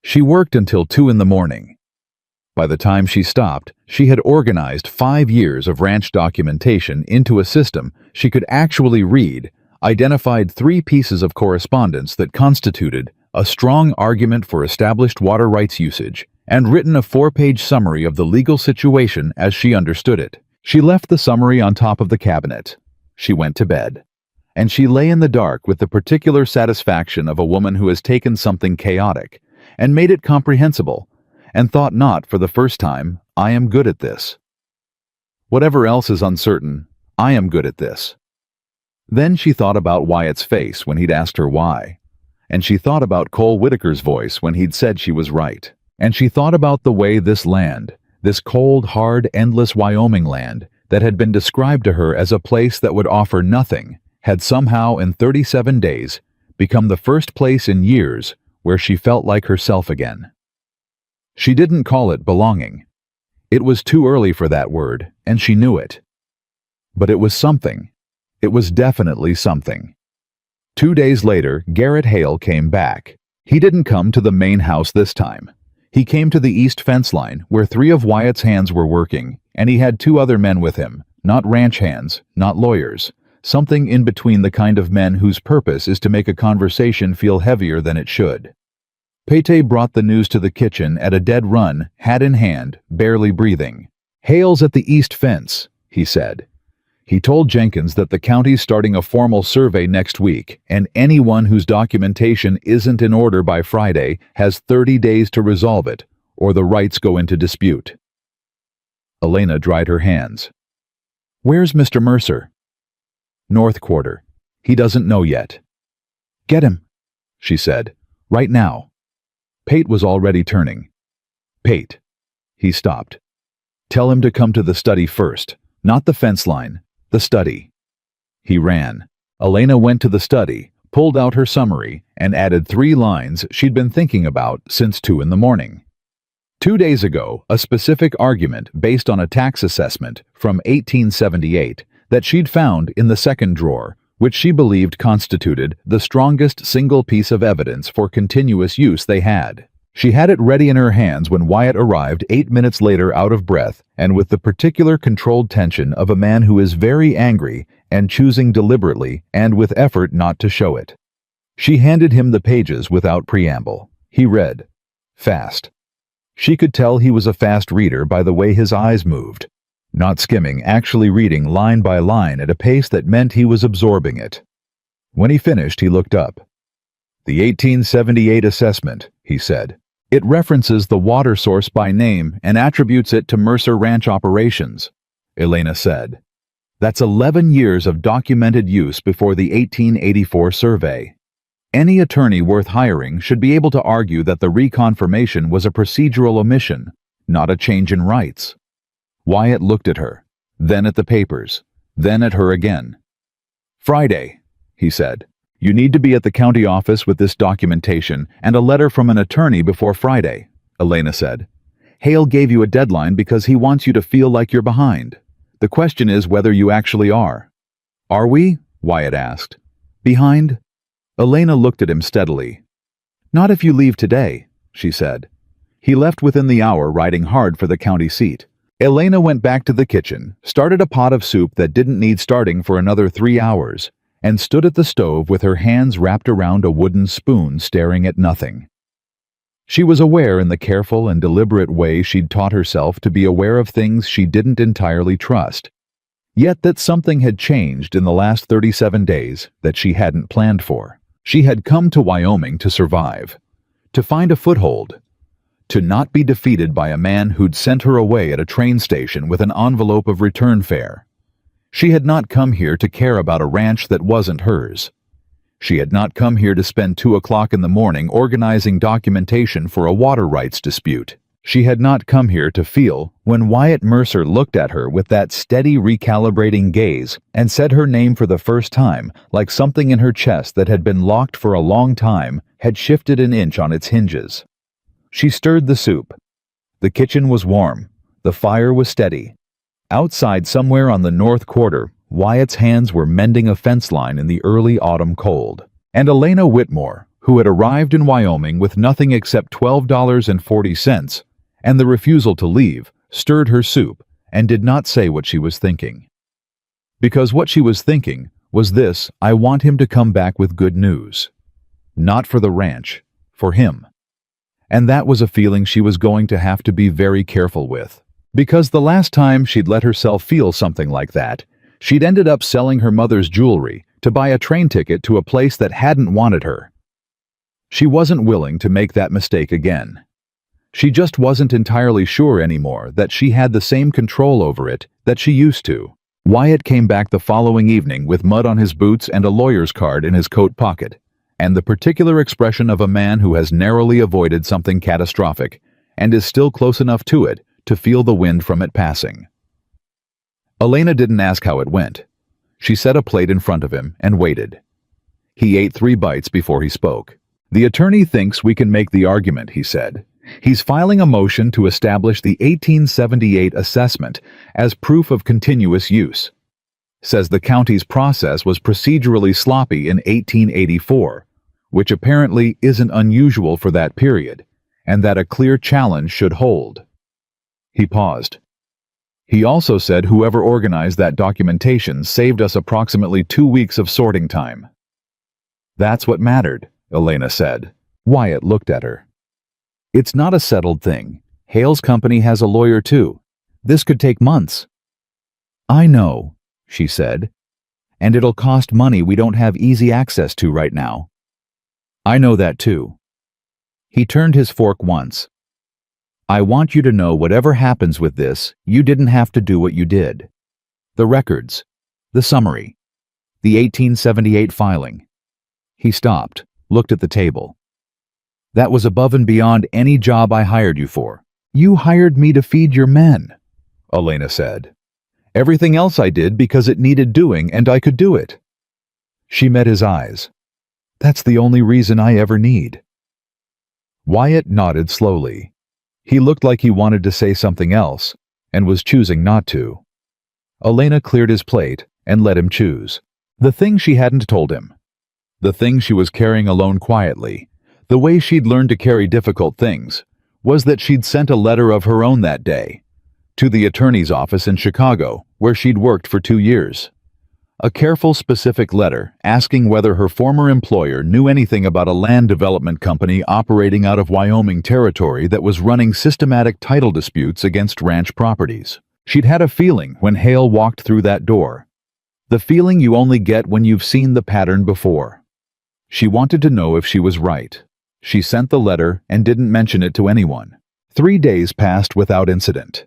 She worked until 2 a.m. By the time she stopped, she had organized 5 years of ranch documentation into a system she could actually read, identified 3 pieces of correspondence that constituted a strong argument for established water rights usage, and written a 4-page summary of the legal situation as she understood it. She left the summary on top of the cabinet. She went to bed. And she lay in the dark with the particular satisfaction of a woman who has taken something chaotic and made it comprehensible, and thought not for the first time, I am good at this. Whatever else is uncertain, I am good at this. Then she thought about Wyatt's face when he'd asked her why, and she thought about Cole Whitaker's voice when he'd said she was right, and she thought about the way this land, this cold, hard, endless Wyoming land that had been described to her as a place that would offer nothing, had somehow in 37 days become the first place in years where she felt like herself again. She didn't call it belonging. It was too early for that word, and she knew it. But it was something. It was definitely something. 2 days later, Garrett Hale came back. He didn't come to the main house this time. He came to the east fence line, where 3 of Wyatt's hands were working, and he had 2 other men with him, not ranch hands, not lawyers, something in between the kind of men whose purpose is to make a conversation feel heavier than it should. Pate brought the news to the kitchen at a dead run, hat in hand, barely breathing. Hale's at the east fence, he said. He told Jenkins that the county's starting a formal survey next week, and anyone whose documentation isn't in order by Friday has 30 days to resolve it, or the rights go into dispute. Elena dried her hands. Where's Mr. Mercer? North Quarter. He doesn't know yet. Get him, she said. Right now. Pate was already turning. Pate. He stopped. Tell him to come to the study first, not the fence line, the study. He ran. Elena went to the study, pulled out her summary, and added 3 lines she'd been thinking about since 2 a.m. 2 days ago, a specific argument based on a tax assessment from 1878 that she'd found in the second drawer, which she believed constituted the strongest single piece of evidence for continuous use they had. She had it ready in her hands when Wyatt arrived 8 minutes later, out of breath and with the particular controlled tension of a man who is very angry and choosing deliberately and with effort not to show it. She handed him the pages without preamble. He read. Fast. She could tell he was a fast reader by the way his eyes moved. Not skimming, actually reading line by line at a pace that meant he was absorbing it. When he finished, he looked up. The 1878 assessment, he said. It references the water source by name and attributes it to Mercer Ranch operations, Elena said. That's 11 years of documented use before the 1884 survey. Any attorney worth hiring should be able to argue that the reconfirmation was a procedural omission, not a change in rights. Wyatt looked at her, then at the papers, then at her again. Friday, he said. You need to be at the county office with this documentation and a letter from an attorney before Friday, Elena said. Hale gave you a deadline because he wants you to feel like you're behind. The question is whether you actually are. "Are we?" Wyatt asked. "Behind?" Elena looked at him steadily. "Not if you leave today," she said. He left within the hour, riding hard for the county seat. Elena went back to the kitchen, started a pot of soup that didn't need starting for another 3 hours, and stood at the stove with her hands wrapped around a wooden spoon, staring at nothing. She was aware in the careful and deliberate way she'd taught herself to be aware of things she didn't entirely trust, yet that something had changed in the last 37 days that she hadn't planned for. She had come to Wyoming to survive, to find a foothold, to not be defeated by a man who'd sent her away at a train station with an envelope of return fare. She had not come here to care about a ranch that wasn't hers. She had not come here to spend 2 o'clock in the morning organizing documentation for a water rights dispute. She had not come here to feel when Wyatt Mercer looked at her with that steady, recalibrating gaze and said her name for the first time, like something in her chest that had been locked for a long time had shifted an inch on its hinges. She stirred the soup. The kitchen was warm. The fire was steady. Outside, somewhere on the north quarter, Wyatt's hands were mending a fence line in the early autumn cold. And Elena Whitmore, who had arrived in Wyoming with nothing except $12.40 and the refusal to leave, stirred her soup and did not say what she was thinking. Because what she was thinking was this: I want him to come back with good news. Not for the ranch, for him. And that was a feeling she was going to have to be very careful with. Because the last time she'd let herself feel something like that, she'd ended up selling her mother's jewelry to buy a train ticket to a place that hadn't wanted her. She wasn't willing to make that mistake again. She just wasn't entirely sure anymore that she had the same control over it that she used to. Wyatt came back the following evening with mud on his boots and a lawyer's card in his coat pocket, and the particular expression of a man who has narrowly avoided something catastrophic and is still close enough to it to feel the wind from it passing. Elena didn't ask how it went. She set a plate in front of him and waited. He ate 3 bites before he spoke. "The attorney thinks we can make the argument," he said. "He's filing a motion to establish the 1878 assessment as proof of continuous use. Says the county's process was procedurally sloppy in 1884, which apparently isn't unusual for that period, and that a clear challenge should hold." He paused. "He also said whoever organized that documentation saved us approximately 2 weeks of sorting time." "That's what mattered," Elena said. Wyatt looked at her. "It's not a settled thing. Hale's company has a lawyer too. This could take months." "I know," she said, "and it'll cost money we don't have easy access to right now." "I know that too." He turned his fork once. "I want you to know whatever happens with this, you didn't have to do what you did. The records, the summary, the 1878 filing." He stopped, looked at the table. "That was above and beyond any job I hired you for. You hired me to feed your men," Elena said. "Everything else I did because it needed doing and I could do it." She met his eyes. "That's the only reason I ever need." Wyatt nodded slowly. He looked like he wanted to say something else, and was choosing not to. Elena cleared his plate and let him choose. The thing she hadn't told him. The thing she was carrying alone quietly, the way she'd learned to carry difficult things, was that she'd sent a letter of her own that day, to the attorney's office in Chicago, where she'd worked for 2 years. A careful, specific letter asking whether her former employer knew anything about a land development company operating out of Wyoming territory that was running systematic title disputes against ranch properties. She'd had a feeling when Hale walked through that door. The feeling you only get when you've seen the pattern before. She wanted to know if she was right. She sent the letter and didn't mention it to anyone. 3 days passed without incident.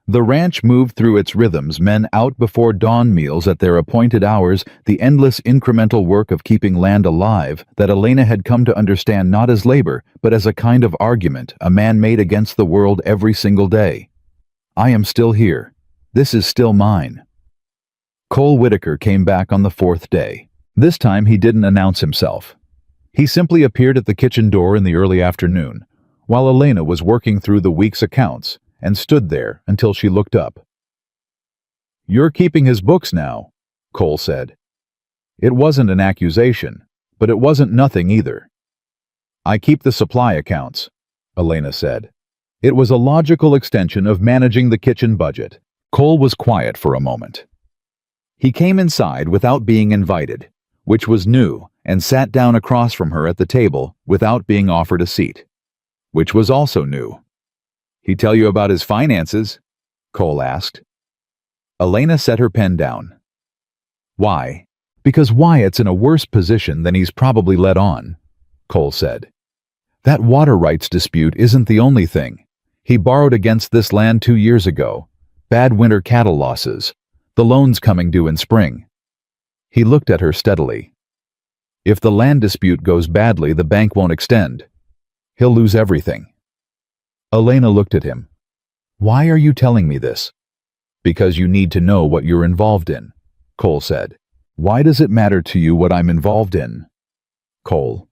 The ranch moved through its rhythms, men out before dawn meals at their appointed hours, the endless incremental work of keeping land alive that Elena had come to understand not as labor, but as a kind of argument a man made against the world every single day. "I am still here. This is still mine." Cole Whitaker came back on the 4th day. This time he didn't announce himself. He simply appeared at the kitchen door in the early afternoon, while Elena was working through the week's accounts, and stood there until she looked up. "You're keeping his books now," Cole said. It wasn't an accusation, but it wasn't nothing either. "I keep the supply accounts," Elena said. It was a logical extension of managing the kitchen budget. Cole was quiet for a moment. He came inside without being invited, which was new, and sat down across from her at the table without being offered a seat, which was also new. "He tell you about his finances?" Cole asked. Elena set her pen down. "Why?" "Because Wyatt's in a worse position than he's probably let on," Cole said. "That water rights dispute isn't the only thing. He borrowed against this land 2 years ago. Bad winter cattle losses. The loan's coming due in spring." He looked at her steadily. "If the land dispute goes badly, the bank won't extend. He'll lose everything." Elena looked at him. "Why are you telling me this?" "Because you need to know what you're involved in," Cole said. "Why does it matter to you what I'm involved in?" Cole.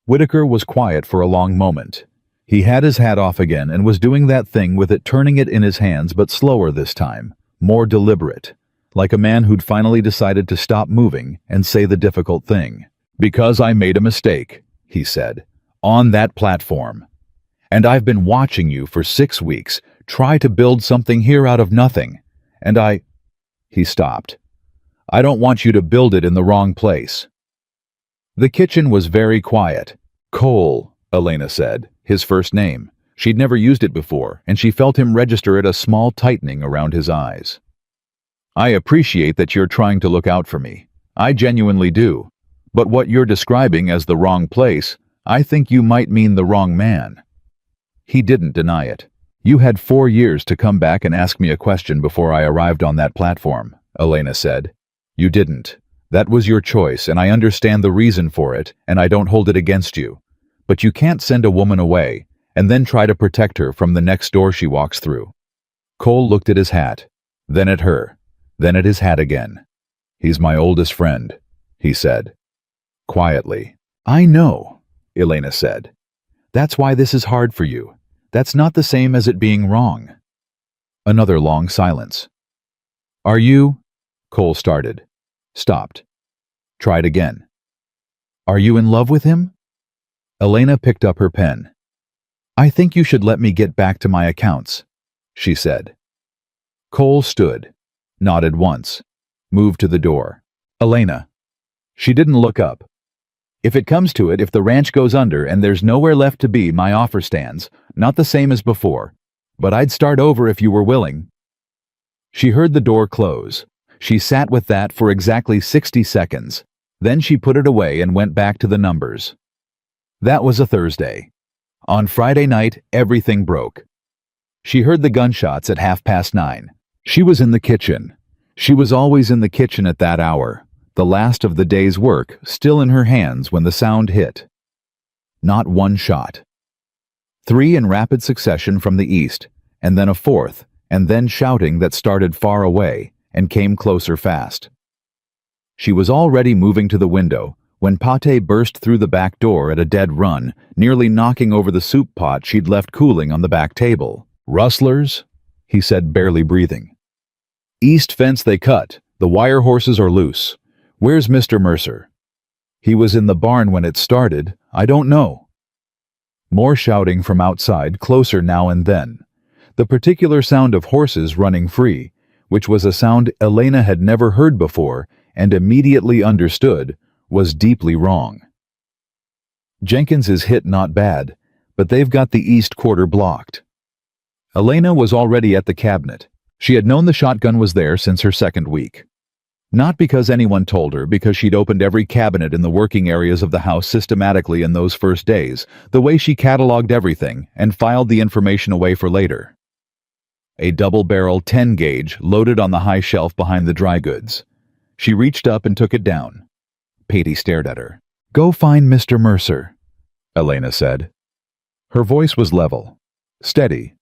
Whitaker was quiet for a long moment. He had his hat off again and was doing that thing with it, turning it in his hands, but slower this time, more deliberate, like a man who'd finally decided to stop moving and say the difficult thing. "Because I made a mistake," he said, "on that platform. And I've been watching you for 6 weeks try to build something here out of nothing, and He stopped. "I don't want you to build it in the wrong place." The kitchen was very quiet. "Cole," Elena said, his first name. She'd never used it before, and she felt him register it, a small tightening around his eyes. "I appreciate that you're trying to look out for me. I genuinely do. But what you're describing as the wrong place, I think you might mean the wrong man." He didn't deny it. "You had 4 years to come back and ask me a question before I arrived on that platform," Elena said. "You didn't. That was your choice, and I understand the reason for it, and I don't hold it against you. But you can't send a woman away and then try to protect her from the next door she walks through." Cole looked at his hat, then at her, then at his hat again. "He's my oldest friend," he said. Quietly. "I know," Elena said. "That's why this is hard for you. That's not the same as it being wrong." Another long silence. "Are you?" Cole started. Stopped. Tried again. "Are you in love with him?" Elena picked up her pen. "I think you should let me get back to my accounts," she said. Cole stood, nodded once, moved to the door. "Elena." She didn't look up. "If it comes to it, if the ranch goes under and there's nowhere left to be, my offer stands, not the same as before. But I'd start over if you were willing." She heard the door close. She sat with that for exactly 60 seconds. Then she put it away and went back to the numbers. That was a Thursday. On Friday night, everything broke. She heard the gunshots at 9:30. She was in the kitchen. She was always in the kitchen at that hour, the last of the day's work still in her hands when the sound hit. Not one shot. 3 in rapid succession from the east, and then a 4th, and then shouting that started far away and came closer fast. She was already moving to the window when Pate burst through the back door at a dead run, nearly knocking over the soup pot she'd left cooling on the back table. "Rustlers?" he said, barely breathing. "East fence they cut. The wire horses are loose. Where's Mr. Mercer?" "He was in the barn when it started. I don't know." More shouting from outside, closer now and then. The particular sound of horses running free, which was a sound Elena had never heard before and immediately understood, was deeply wrong. "Jenkins is hit not bad, but they've got the east quarter blocked." Elena was already at the cabinet. She had known the shotgun was there since her second week. Not because anyone told her, because she'd opened every cabinet in the working areas of the house systematically in those first days, the way she cataloged everything and filed the information away for later. A double-barrel 10-gauge loaded on the high shelf behind the dry goods. She reached up and took it down. Patty stared at her. "Go find Mr. Mercer," Elena said. Her voice was level, steady.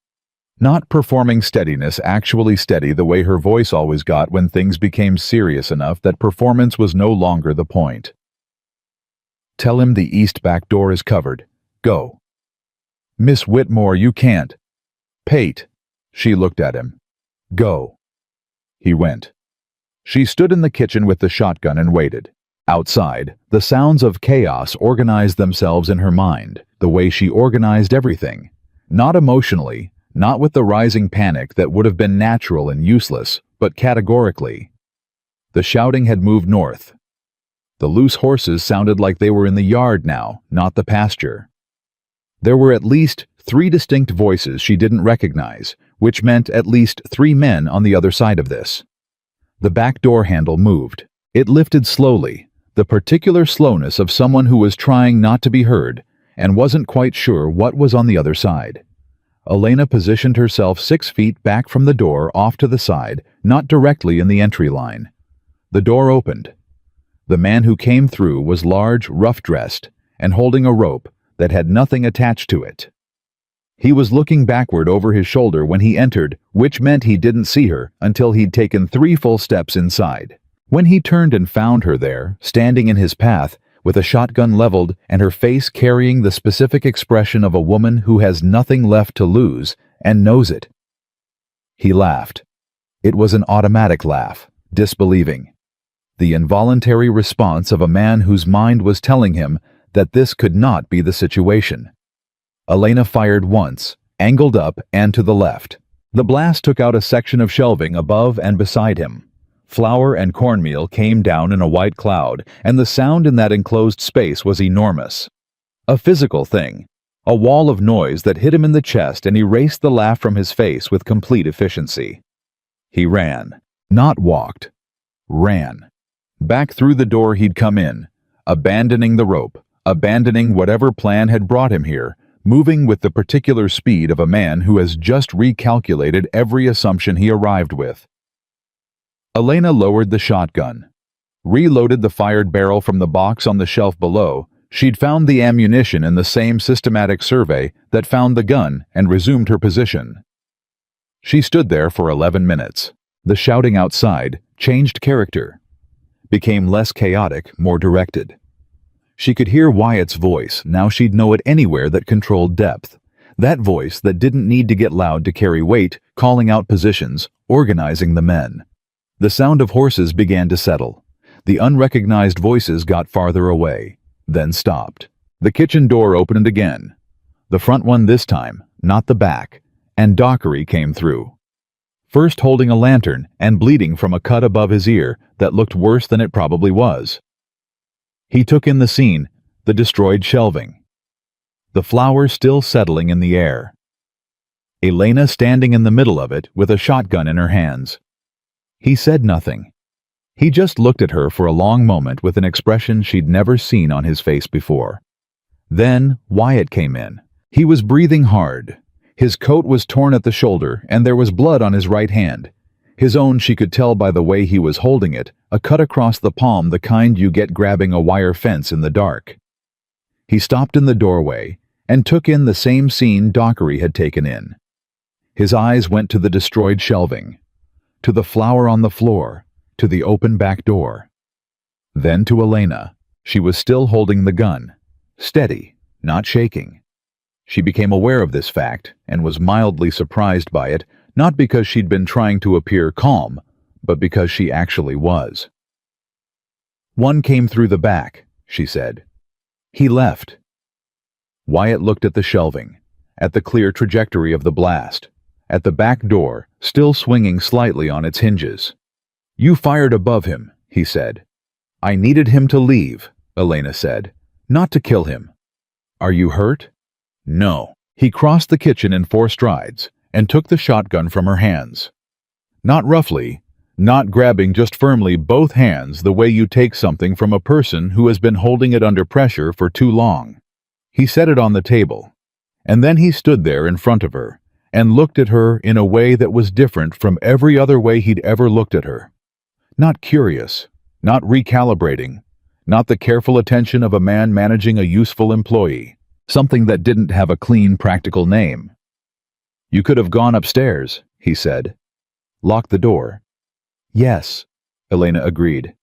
Not performing steadiness, actually steady the way her voice always got when things became serious enough that performance was no longer the point. "Tell him the east back door is covered. Go." "Miss Whitmore, you can't." "Pate." She looked at him. "Go." He went. She stood in the kitchen with the shotgun and waited. Outside, the sounds of chaos organized themselves in her mind, the way she organized everything. Not emotionally, not with the rising panic that would have been natural and useless, but categorically. The shouting had moved north. The loose horses sounded like they were in the yard now, not the pasture. There were at least 3 distinct voices she didn't recognize, which meant at least 3 men on the other side of this. The back door handle moved. It lifted slowly, the particular slowness of someone who was trying not to be heard and wasn't quite sure what was on the other side. Elena positioned herself 6 feet back from the door off to the side, not directly in the entry line. The door opened. The man who came through was large, rough-dressed, and holding a rope that had nothing attached to it. He was looking backward over his shoulder when he entered, which meant he didn't see her until he'd taken 3 full steps inside. When he turned and found her there, standing in his path, with a shotgun leveled and her face carrying the specific expression of a woman who has nothing left to lose and knows it. He laughed. It was an automatic laugh, disbelieving. The involuntary response of a man whose mind was telling him that this could not be the situation. Elena fired once, angled up and to the left. The blast took out a section of shelving above and beside him. Flour and cornmeal came down in a white cloud, and the sound in that enclosed space was enormous. A physical thing, a wall of noise that hit him in the chest and erased the laugh from his face with complete efficiency. He ran, not walked, ran. Back through the door he'd come in, abandoning the rope, abandoning whatever plan had brought him here, moving with the particular speed of a man who has just recalculated every assumption he arrived with. Elena lowered the shotgun, reloaded the fired barrel from the box on the shelf below. She'd found the ammunition in the same systematic survey that found the gun and resumed her position. She stood there for 11 minutes. The shouting outside changed character, became less chaotic, more directed. She could hear Wyatt's voice, now she'd know it anywhere that controlled depth. That voice that didn't need to get loud to carry weight, calling out positions, organizing the men. The sound of horses began to settle. The unrecognized voices got farther away, then stopped. The kitchen door opened again. The front one this time, not the back, and Dockery came through. First holding a lantern and bleeding from a cut above his ear that looked worse than it probably was. He took in the scene, the destroyed shelving. The flour still settling in the air. Elena standing in the middle of it with a shotgun in her hands. He said nothing. He just looked at her for a long moment with an expression she'd never seen on his face before. Then Wyatt came in. He was breathing hard. His coat was torn at the shoulder and there was blood on his right hand. His own she could tell by the way he was holding it, a cut across the palm, the kind you get grabbing a wire fence in the dark. He stopped in the doorway and took in the same scene Dockery had taken in. His eyes went to the destroyed shelving, to the flour on the floor, to the open back door. Then to Elena. She was still holding the gun, steady, not shaking. She became aware of this fact and was mildly surprised by it, not because she'd been trying to appear calm, but because she actually was. "One came through the back," she said. "He left." Wyatt looked at the shelving, at the clear trajectory of the blast, at the back door, still swinging slightly on its hinges. "You fired above him," he said. "I needed him to leave," Elena said, "not to kill him." "Are you hurt?" "No." He crossed the kitchen in 4 strides and took the shotgun from her hands. Not roughly, not grabbing just firmly both hands the way you take something from a person who has been holding it under pressure for too long. He set it on the table, and then he stood there in front of her and looked at her in a way that was different from every other way he'd ever looked at her. Not curious, not recalibrating, not the careful attention of a man managing a useful employee, something that didn't have a clean, practical name. "You could have gone upstairs," he said. "Lock the door." "Yes," Elena agreed.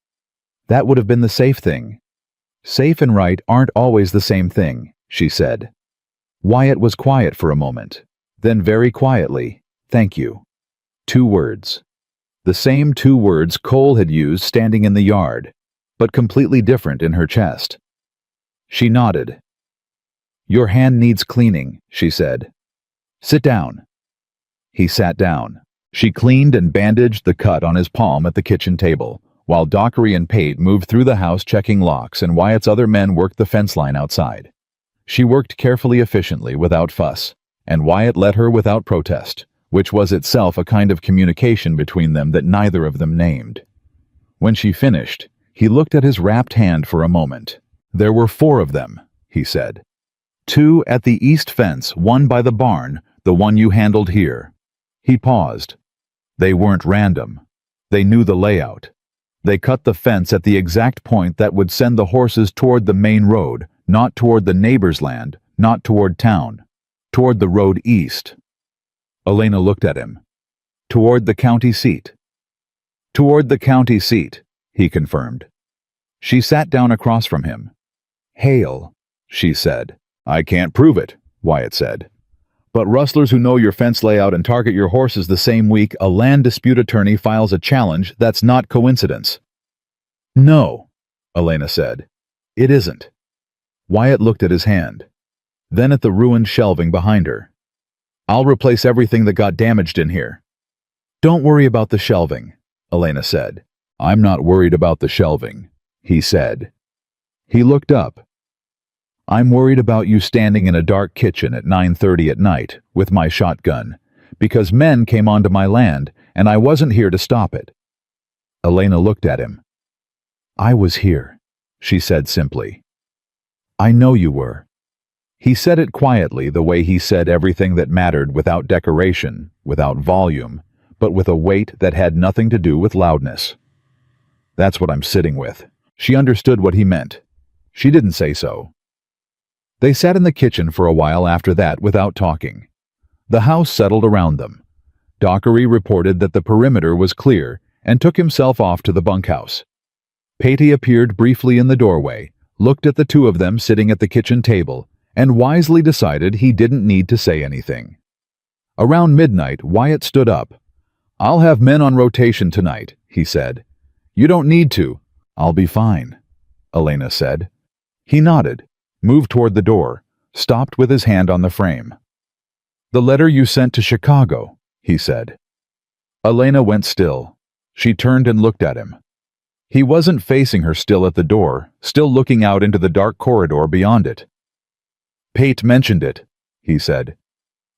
"That would have been the safe thing." "Safe and right aren't always the same thing," she said. Wyatt was quiet for a moment. Then very quietly, "Thank you." 2 words. The same two words Cole had used standing in the yard, but completely different in her chest. She nodded. "Your hand needs cleaning," she said. "Sit down." He sat down. She cleaned and bandaged the cut on his palm at the kitchen table, while Dockery and Pate moved through the house checking locks and Wyatt's other men worked the fence line outside. She worked carefully, efficiently, without fuss, and Wyatt let her without protest, which was itself a kind of communication between them that neither of them named. When she finished, he looked at his wrapped hand for a moment. "There were 4 of them," he said. 2 at the east fence, 1 by the barn, the one you handled here. He paused. They weren't random. They knew the layout. They cut the fence at the exact point that would send the horses toward the main road, not toward the neighbor's land, not toward town, toward the road east. Elena looked at him. "Toward the county seat." "Toward the county seat," he confirmed. She sat down across from him. "Hale," she said. "I can't prove it," Wyatt said. "But rustlers who know your fence layout and target your horses the same week a land dispute attorney files a challenge, that's not coincidence." "No," Elena said. "It isn't." Wyatt looked at his hand, then at the ruined shelving behind her. "I'll replace everything that got damaged in here." "Don't worry about the shelving," Elena said. "I'm not worried about the shelving," he said. He looked up. "I'm worried about you standing in a dark kitchen at 9:30 at night with my shotgun, because men came onto my land and I wasn't here to stop it." Elena looked at him. "I was here," she said simply. "I know you were." He said it quietly, the way he said everything that mattered, without decoration, without volume, but with a weight that had nothing to do with loudness. "That's what I'm sitting with." She understood what he meant. She didn't say so. They sat in the kitchen for a while after that without talking. The house settled around them. Dockery reported that the perimeter was clear and took himself off to the bunkhouse. Patey appeared briefly in the doorway, looked at the 2 of them sitting at the kitchen table, and wisely decided he didn't need to say anything. Around midnight, Wyatt stood up. "I'll have men on rotation tonight," he said. "You don't need to." "I'll be fine," Elena said. He nodded, moved toward the door, stopped with his hand on the frame. "The letter you sent to Chicago," he said. Elena went still. She turned and looked at him. He wasn't facing her, still at the door, still looking out into the dark corridor beyond it. "Pate mentioned it," he said.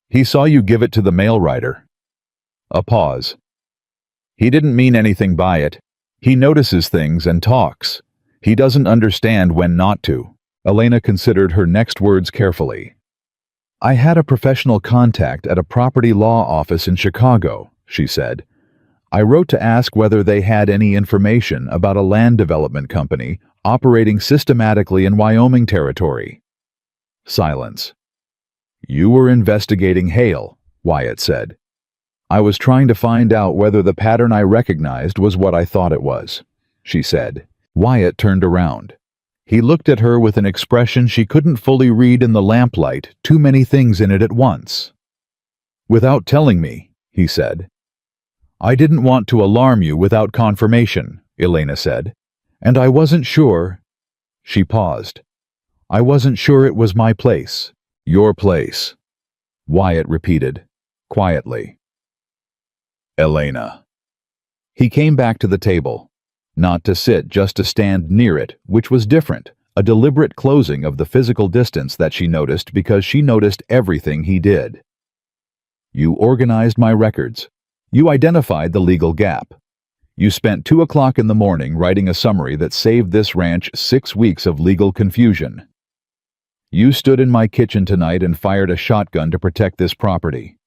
"He saw you give it to the mail rider." A pause. "He didn't mean anything by it. He notices things and talks. He doesn't understand when not to." Elena considered her next words carefully. "I had a professional contact at a property law office in Chicago," she said. "I wrote to ask whether they had any information about a land development company operating systematically in Wyoming territory." Silence. "You were investigating Hale," Wyatt said. "I was trying to find out whether the pattern I recognized was what I thought it was," she said. Wyatt turned around. He looked at her with an expression she couldn't fully read in the lamplight, too many things in it at once. "Without telling me," he said. "I didn't want to alarm you without confirmation," Elena said. "And I wasn't sure." She paused. "I wasn't sure it was my place." "Your place," Wyatt repeated, quietly. "Elena." He came back to the table. Not to sit, just to stand near it, which was different, a deliberate closing of the physical distance that she noticed because she noticed everything he did. "You organized my records. You identified the legal gap. You spent 2 o'clock in the morning writing a summary that saved this ranch 6 weeks of legal confusion. You stood in my kitchen tonight and fired a shotgun to protect this property."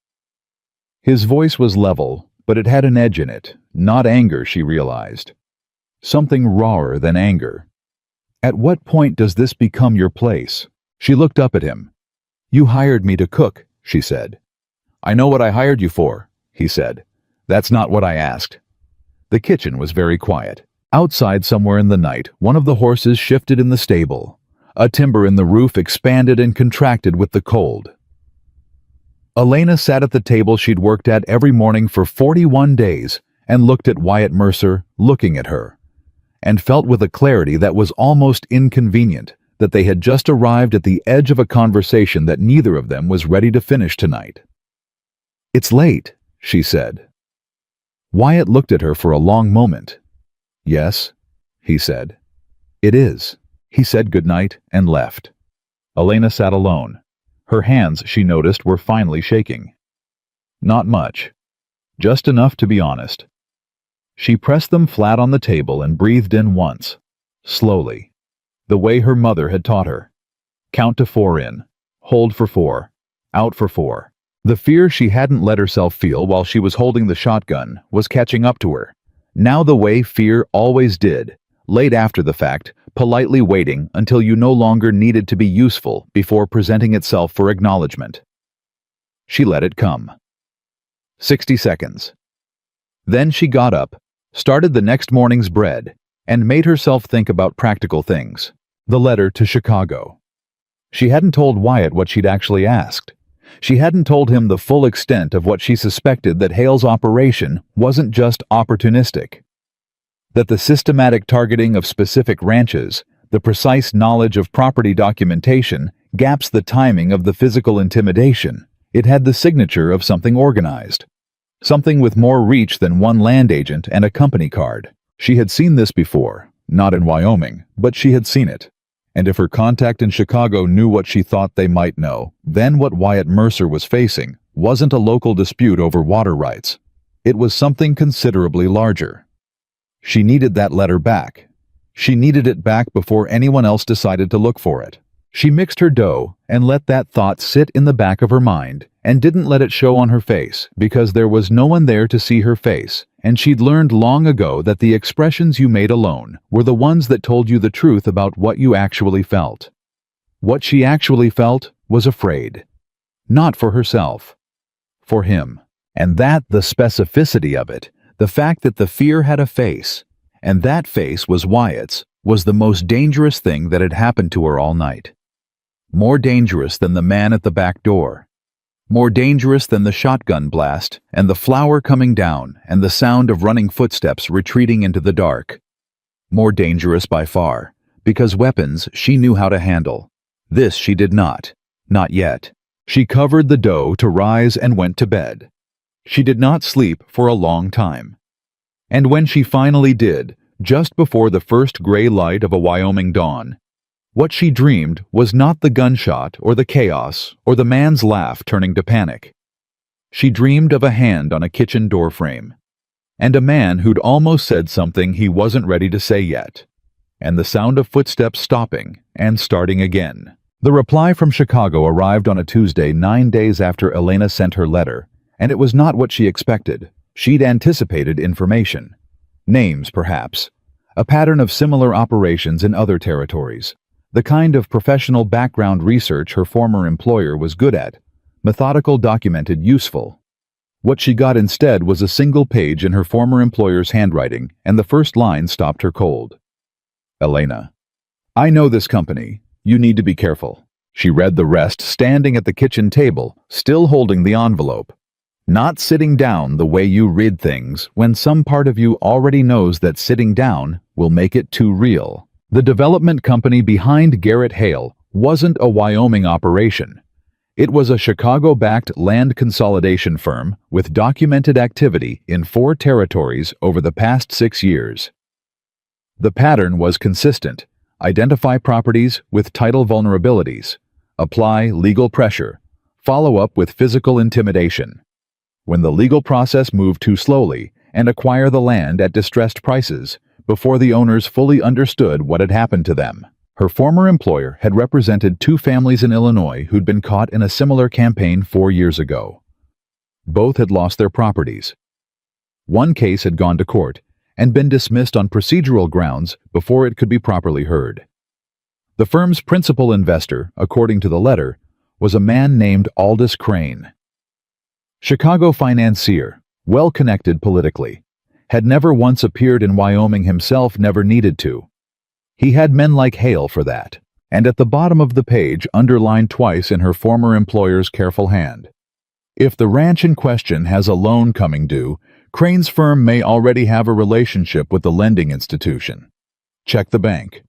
His voice was level, but it had an edge in it, not anger, she realized. Something rawer than anger. "At what point does this become your place?" She looked up at him. "You hired me to cook," she said. "I know what I hired you for," he said. "That's not what I asked." The kitchen was very quiet. Outside, somewhere in the night, one of the horses shifted in the stable. A timber in the roof expanded and contracted with the cold. Elena sat at the table she'd worked at every morning for 41 days and looked at Wyatt Mercer looking at her, and felt with a clarity that was almost inconvenient that they had just arrived at the edge of a conversation that neither of them was ready to finish tonight. "It's late," she said. Wyatt looked at her for a long moment. "Yes," he said. "It is." He said goodnight and left. Elena sat alone. Her hands, she noticed, were finally shaking. Not much. Just enough to be honest. She pressed them flat on the table and breathed in once, slowly, the way her mother had taught her. Count to 4 in, hold for 4, out for 4. The fear she hadn't let herself feel while she was holding the shotgun was catching up to her. Now the way fear always did, late after the fact, politely waiting until you no longer needed to be useful before presenting itself for acknowledgement. She let it come. 60 seconds. Then she got up, started the next morning's bread, and made herself think about practical things. The letter to Chicago. She hadn't told Wyatt what she'd actually asked. She hadn't told him the full extent of what she suspected that Hale's operation wasn't just opportunistic. That the systematic targeting of specific ranches, the precise knowledge of property documentation, gaps the timing of the physical intimidation. It had the signature of something organized. Something with more reach than one land agent and a company card. She had seen this before, not in Wyoming, but she had seen it. And if her contact in Chicago knew what she thought they might know, then what Wyatt Mercer was facing wasn't a local dispute over water rights. It was something considerably larger. She needed that letter back. She needed it back before anyone else decided to look for it. She mixed her dough and let that thought sit in the back of her mind and didn't let it show on her face because there was no one there to see her face, and she'd learned long ago that the expressions you made alone were the ones that told you the truth about what you actually felt. What she actually felt was afraid. Not for herself. For him. And that the specificity of it, the fact that the fear had a face, and that face was Wyatt's, was the most dangerous thing that had happened to her all night. More dangerous than the man at the back door. More dangerous than the shotgun blast and the flour coming down and the sound of running footsteps retreating into the dark. More dangerous by far, because weapons she knew how to handle. This she did not. Not yet. She covered the dough to rise and went to bed. She did not sleep for a long time. And when she finally did, just before the first gray light of a Wyoming dawn, what she dreamed was not the gunshot or the chaos or the man's laugh turning to panic. She dreamed of a hand on a kitchen doorframe, and a man who'd almost said something he wasn't ready to say yet, and the sound of footsteps stopping and starting again. The reply from Chicago arrived on a Tuesday 9 days after Elena sent her letter, and it was not what she expected. She'd anticipated information. Names, perhaps. A pattern of similar operations in other territories. The kind of professional background research her former employer was good at. Methodical, documented, useful. What she got instead was a single page in her former employer's handwriting, and the first line stopped her cold. Elena. I know this company. You need to be careful. She read the rest standing at the kitchen table, still holding the envelope. Not sitting down the way you read things when some part of you already knows that sitting down will make it too real. The development company behind Garrett Hale wasn't a Wyoming operation. It was a Chicago-backed land consolidation firm with documented activity in 4 territories over the past 6 years. The pattern was consistent. Identify properties with title vulnerabilities. Apply legal pressure. Follow up with physical intimidation. When the legal process moved too slowly, and acquire the land at distressed prices before the owners fully understood what had happened to them. Her former employer had represented 2 families in Illinois who'd been caught in a similar campaign 4 years ago. Both had lost their properties. One case had gone to court and been dismissed on procedural grounds before it could be properly heard. The firm's principal investor, according to the letter, was a man named Aldous Crane. Chicago financier, well-connected politically, had never once appeared in Wyoming himself, never needed to. He had men like Hale for that, and at the bottom of the page underlined twice in her former employer's careful hand. If the ranch in question has a loan coming due, Crane's firm may already have a relationship with the lending institution. Check the bank.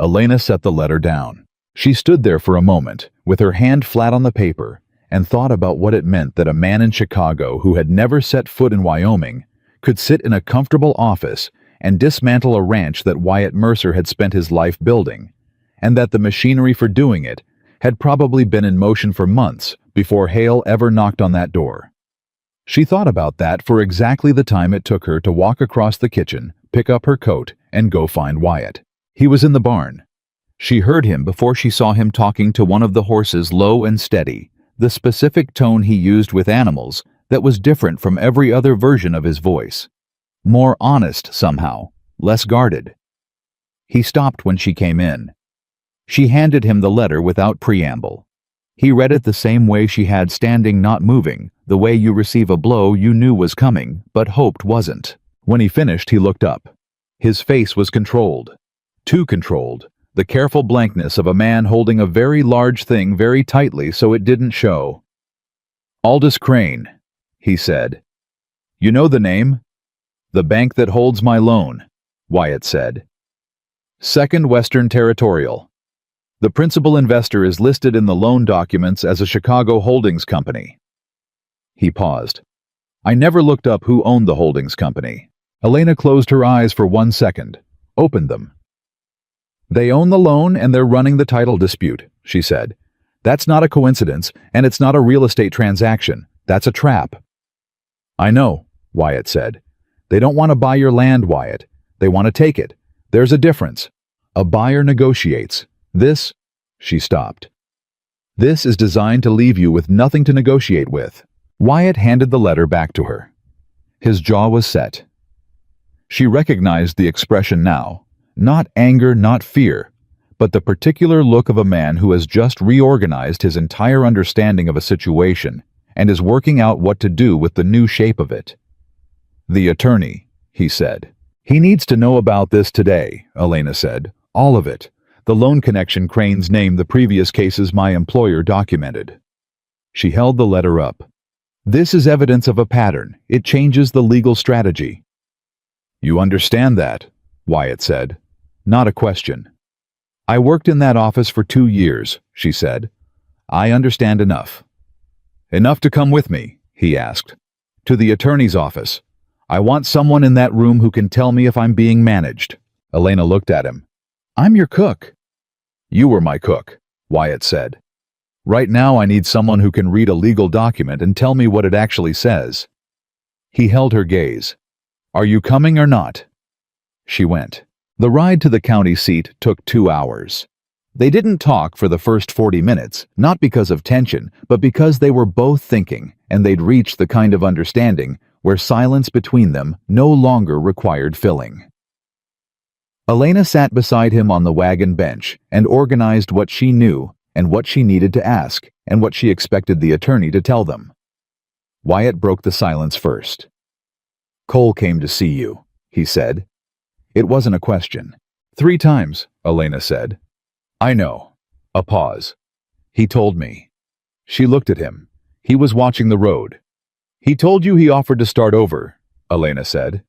Elena set the letter down. She stood there for a moment, with her hand flat on the paper, and thought about what it meant that a man in Chicago who had never set foot in Wyoming could sit in a comfortable office and dismantle a ranch that Wyatt Mercer had spent his life building, and that the machinery for doing it had probably been in motion for months before Hale ever knocked on that door. She thought about that for exactly the time it took her to walk across the kitchen, pick up her coat, and go find Wyatt. He was in the barn. She heard him before she saw him talking to one of the horses low and steady, the specific tone he used with animals that was different from every other version of his voice. More honest somehow, less guarded. He stopped when she came in. She handed him the letter without preamble. He read it the same way she had, standing not moving, the way you receive a blow you knew was coming, but hoped wasn't. When he finished, he looked up. His face was controlled. Too controlled. The careful blankness of a man holding a very large thing very tightly so it didn't show. "Aldous Crane," he said. "You know the name?" "The bank that holds my loan," Wyatt said. "Second Western Territorial. The principal investor is listed in the loan documents as a Chicago holdings company." He paused. "I never looked up who owned the holdings company." Elena closed her eyes for 1 second, opened them. "They own the loan and they're running the title dispute," she said. "That's not a coincidence, and it's not a real estate transaction. That's a trap." "I know," Wyatt said. "They don't want to buy your land, Wyatt. They want to take it. There's a difference. A buyer negotiates. This..." She stopped. "This is designed to leave you with nothing to negotiate with." Wyatt handed the letter back to her. His jaw was set. She recognized the expression now. Not anger, not fear, but the particular look of a man who has just reorganized his entire understanding of a situation and is working out what to do with the new shape of it. "The attorney," he said. "He needs to know about this today," Elena said. "All of it. The loan connection Crane's name, the previous cases my employer documented." She held the letter up. "This is evidence of a pattern. It changes the legal strategy." "You understand that," Wyatt said. Not a question. "I worked in that office for 2 years, she said. "I understand enough." "Enough to come with me?" he asked. "To the attorney's office. I want someone in that room who can tell me if I'm being managed." Elena looked at him. "I'm your cook." "You were my cook," Wyatt said. "Right now I need someone who can read a legal document and tell me what it actually says." He held her gaze. "Are you coming or not?" She went. The ride to the county seat took 2 hours. They didn't talk for the first 40 minutes, not because of tension, but because they were both thinking, and they'd reached the kind of understanding where silence between them no longer required filling. Elena sat beside him on the wagon bench and organized what she knew and what she needed to ask and what she expected the attorney to tell them. Wyatt broke the silence first. "Cole came to see you," he said. It wasn't a question. 3 times, Elena said. "I know." A pause. "He told me." She looked at him. He was watching the road. "He told you he offered to start over," Elena said.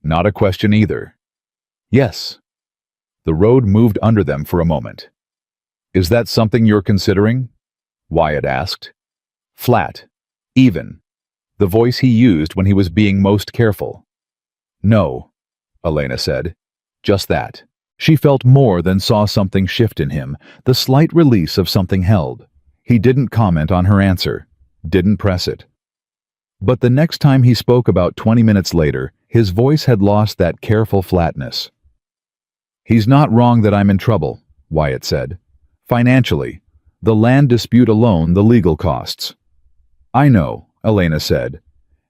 Not a question either. "Yes." The road moved under them for a moment. "Is that something you're considering?" Wyatt asked. Flat. Even. The voice he used when he was being most careful. "No," Elena said. "Just that." She felt more than saw something shift in him, the slight release of something held. He didn't comment on her answer, didn't press it. But the next time he spoke about 20 minutes later, his voice had lost that careful flatness. "He's not wrong that I'm in trouble," Wyatt said. "Financially. The land dispute alone, the legal costs." "I know," Elena said.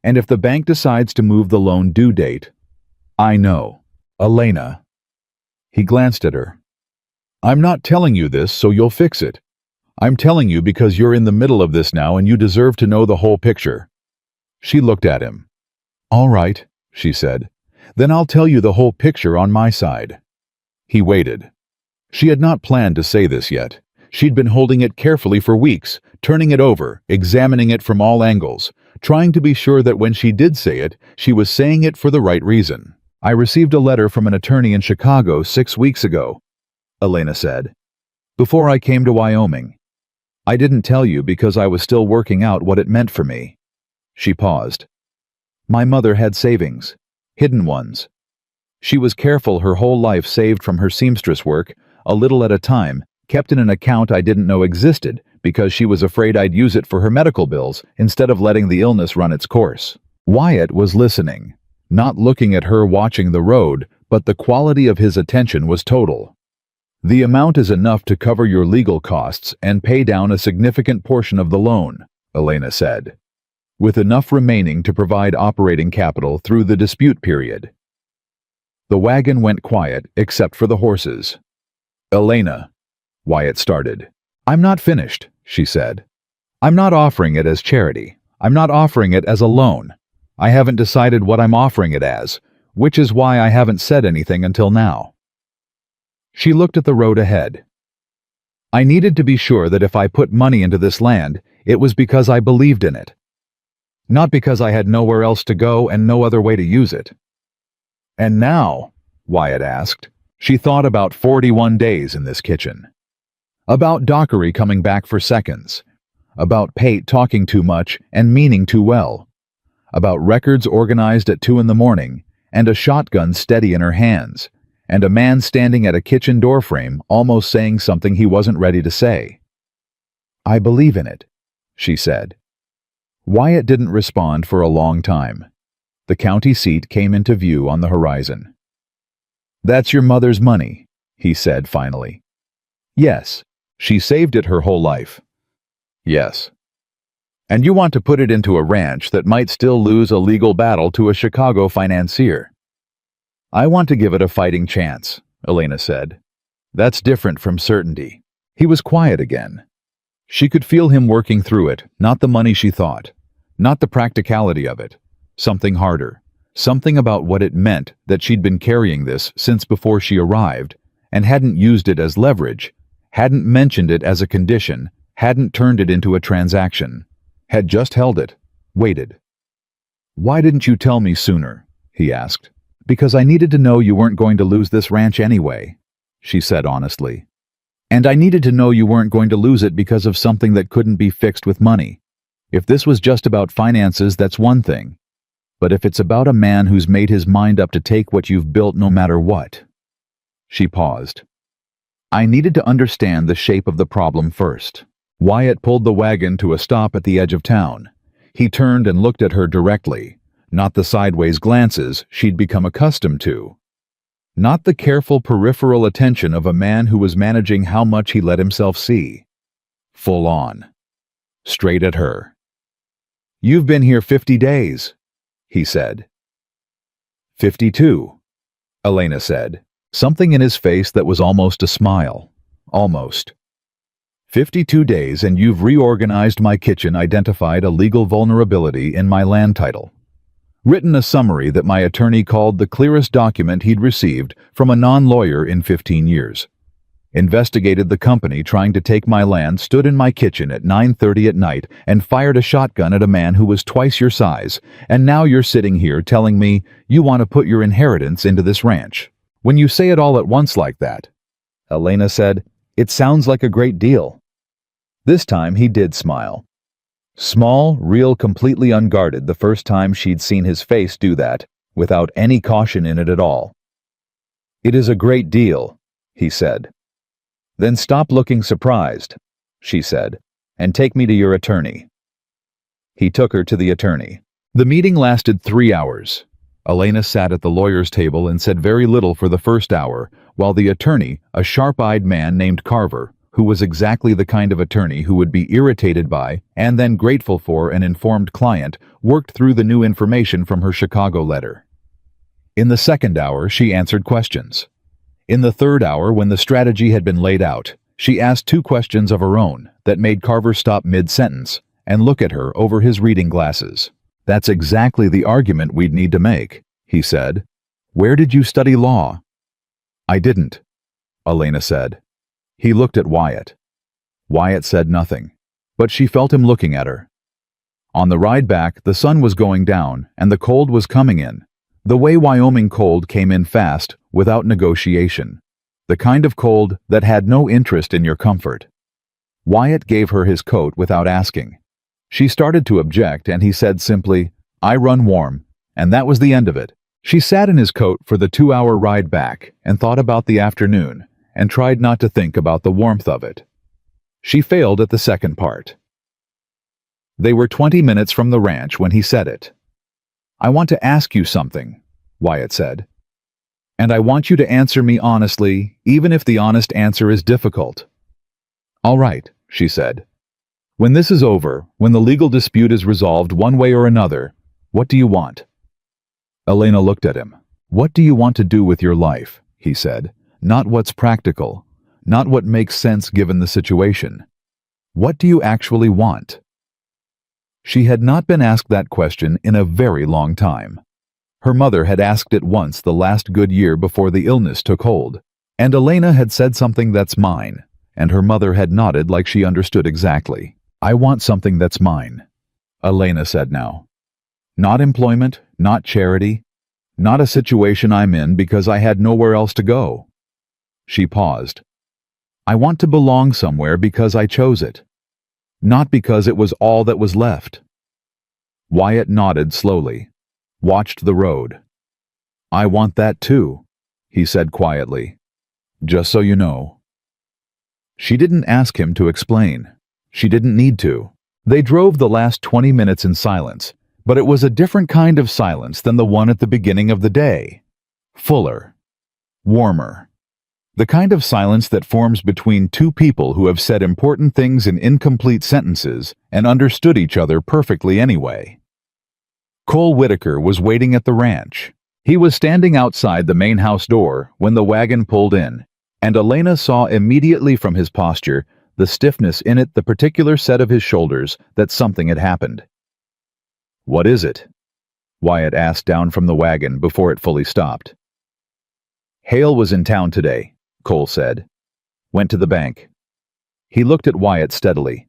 "And if the bank decides to move the loan due date..." "I know." "Elena." He glanced at her. "I'm not telling you this so you'll fix it. I'm telling you because you're in the middle of this now and you deserve to know the whole picture." She looked at him. "All right," she said. "Then I'll tell you the whole picture on my side." He waited. She had not planned to say this yet. She'd been holding it carefully for weeks, turning it over, examining it from all angles, trying to be sure that when she did say it, she was saying it for the right reason. "I received a letter from an attorney in Chicago 6 weeks ago," Elena said, "before I came to Wyoming. I didn't tell you because I was still working out what it meant for me." She paused. "My mother had savings, hidden ones. She was careful her whole life, saved from her seamstress work, a little at a time, kept in an account I didn't know existed because she was afraid I'd use it for her medical bills instead of letting the illness run its course." Wyatt was listening, not looking at her watching the road, but the quality of his attention was total. "The amount is enough to cover your legal costs and pay down a significant portion of the loan," Elena said, "with enough remaining to provide operating capital through the dispute period." The wagon went quiet except for the horses. "Elena," Wyatt started. "I'm not finished," she said. "I'm not offering it as charity. I'm not offering it as a loan. I haven't decided what I'm offering it as, which is why I haven't said anything until now." She looked at the road ahead. "I needed to be sure that if I put money into this land, it was because I believed in it. Not because I had nowhere else to go and no other way to use it." "And now?" Wyatt asked. She thought about 41 days in this kitchen. About Dockery coming back for seconds. About Pate talking too much and meaning too well. About records organized at 2 in the morning, and a shotgun steady in her hands, and a man standing at a kitchen doorframe almost saying something he wasn't ready to say. "I believe in it," she said. Wyatt didn't respond for a long time. The county seat came into view on the horizon. "That's your mother's money," he said finally. "Yes. She saved it her whole life." "Yes. And you want to put it into a ranch that might still lose a legal battle to a Chicago financier." "I want to give it a fighting chance," Elena said. "That's different from certainty." He was quiet again. She could feel him working through it, not the money she thought, not the practicality of it, something harder, something about what it meant that she'd been carrying this since before she arrived, and hadn't used it as leverage, hadn't mentioned it as a condition, hadn't turned it into a transaction, had just held it, waited. "Why didn't you tell me sooner?" he asked. "Because I needed to know you weren't going to lose this ranch anyway," she said honestly. "And I needed to know you weren't going to lose it because of something that couldn't be fixed with money. If this was just about finances, that's one thing. But if it's about a man who's made his mind up to take what you've built no matter what." She paused. "I needed to understand the shape of the problem first." Wyatt pulled the wagon to a stop at the edge of town. He turned and looked at her directly, not the sideways glances she'd become accustomed to. Not the careful peripheral attention of a man who was managing how much he let himself see. Full on. Straight at her. "You've been here 50 days, he said. 52, Elena said, something in his face that was almost a smile. Almost. 52 days and you've reorganized my kitchen, identified a legal vulnerability in my land title. Written a summary that my attorney called the clearest document he'd received from a non-lawyer in 15 years. Investigated the company trying to take my land, stood in my kitchen at 9:30 at night and fired a shotgun at a man who was twice your size, and now you're sitting here telling me you want to put your inheritance into this ranch. When you say it all at once like that," Elena said, "it sounds like a great deal." This time he did smile. Small, real, completely unguarded, the first time she'd seen his face do that, without any caution in it at all. "It is a great deal," he said. "Then stop looking surprised," she said, "and take me to your attorney." He took her to the attorney. The meeting lasted 3 hours. Elena sat at the lawyer's table and said very little for the first hour, while the attorney, a sharp-eyed man named Carver, who was exactly the kind of attorney who would be irritated by and then grateful for an informed client, worked through the new information from her Chicago letter. In the second hour, she answered questions. In the third hour, when the strategy had been laid out, she asked 2 questions of her own that made Carver stop mid-sentence and look at her over his reading glasses. "That's exactly the argument we'd need to make," he said. "Where did you study law?" "I didn't," Elena said. He looked at Wyatt. Wyatt said nothing, but she felt him looking at her. On the ride back, the sun was going down and the cold was coming in. The way Wyoming cold came in fast, without negotiation. The kind of cold that had no interest in your comfort. Wyatt gave her his coat without asking. She started to object and he said simply, "I run warm," and that was the end of it. She sat in his coat for the 2-hour ride back and thought about the afternoon and tried not to think about the warmth of it. She failed at the second part. They were 20 minutes from the ranch when he said it. "I want to ask you something," Wyatt said. "And I want you to answer me honestly, even if the honest answer is difficult." "All right," she said. "When this is over, when the legal dispute is resolved one way or another, what do you want?" Elena looked at him. "What do you want to do with your life?" he said. "Not what's practical, not what makes sense given the situation. What do you actually want?" She had not been asked that question in a very long time. Her mother had asked it once the last good year before the illness took hold, and Elena had said something that's mine, and her mother had nodded like she understood exactly. "I want something that's mine," Elena said now. "Not employment, not charity, not a situation I'm in because I had nowhere else to go." She paused. "I want to belong somewhere because I chose it, not because it was all that was left." Wyatt nodded slowly, watched the road. "I want that too," he said quietly. "Just so you know." She didn't ask him to explain. She didn't need to. They drove the last 20 minutes in silence, but it was a different kind of silence than the one at the beginning of the day. Fuller. Warmer. The kind of silence that forms between two people who have said important things in incomplete sentences and understood each other perfectly anyway. Cole Whitaker was waiting at the ranch. He was standing outside the main house door when the wagon pulled in, and Elena saw immediately from his posture, the stiffness in it, the particular set of his shoulders, that something had happened. "What is it?" Wyatt asked down from the wagon before it fully stopped. "Hale was in town today," Cole said. "Went to the bank." He looked at Wyatt steadily.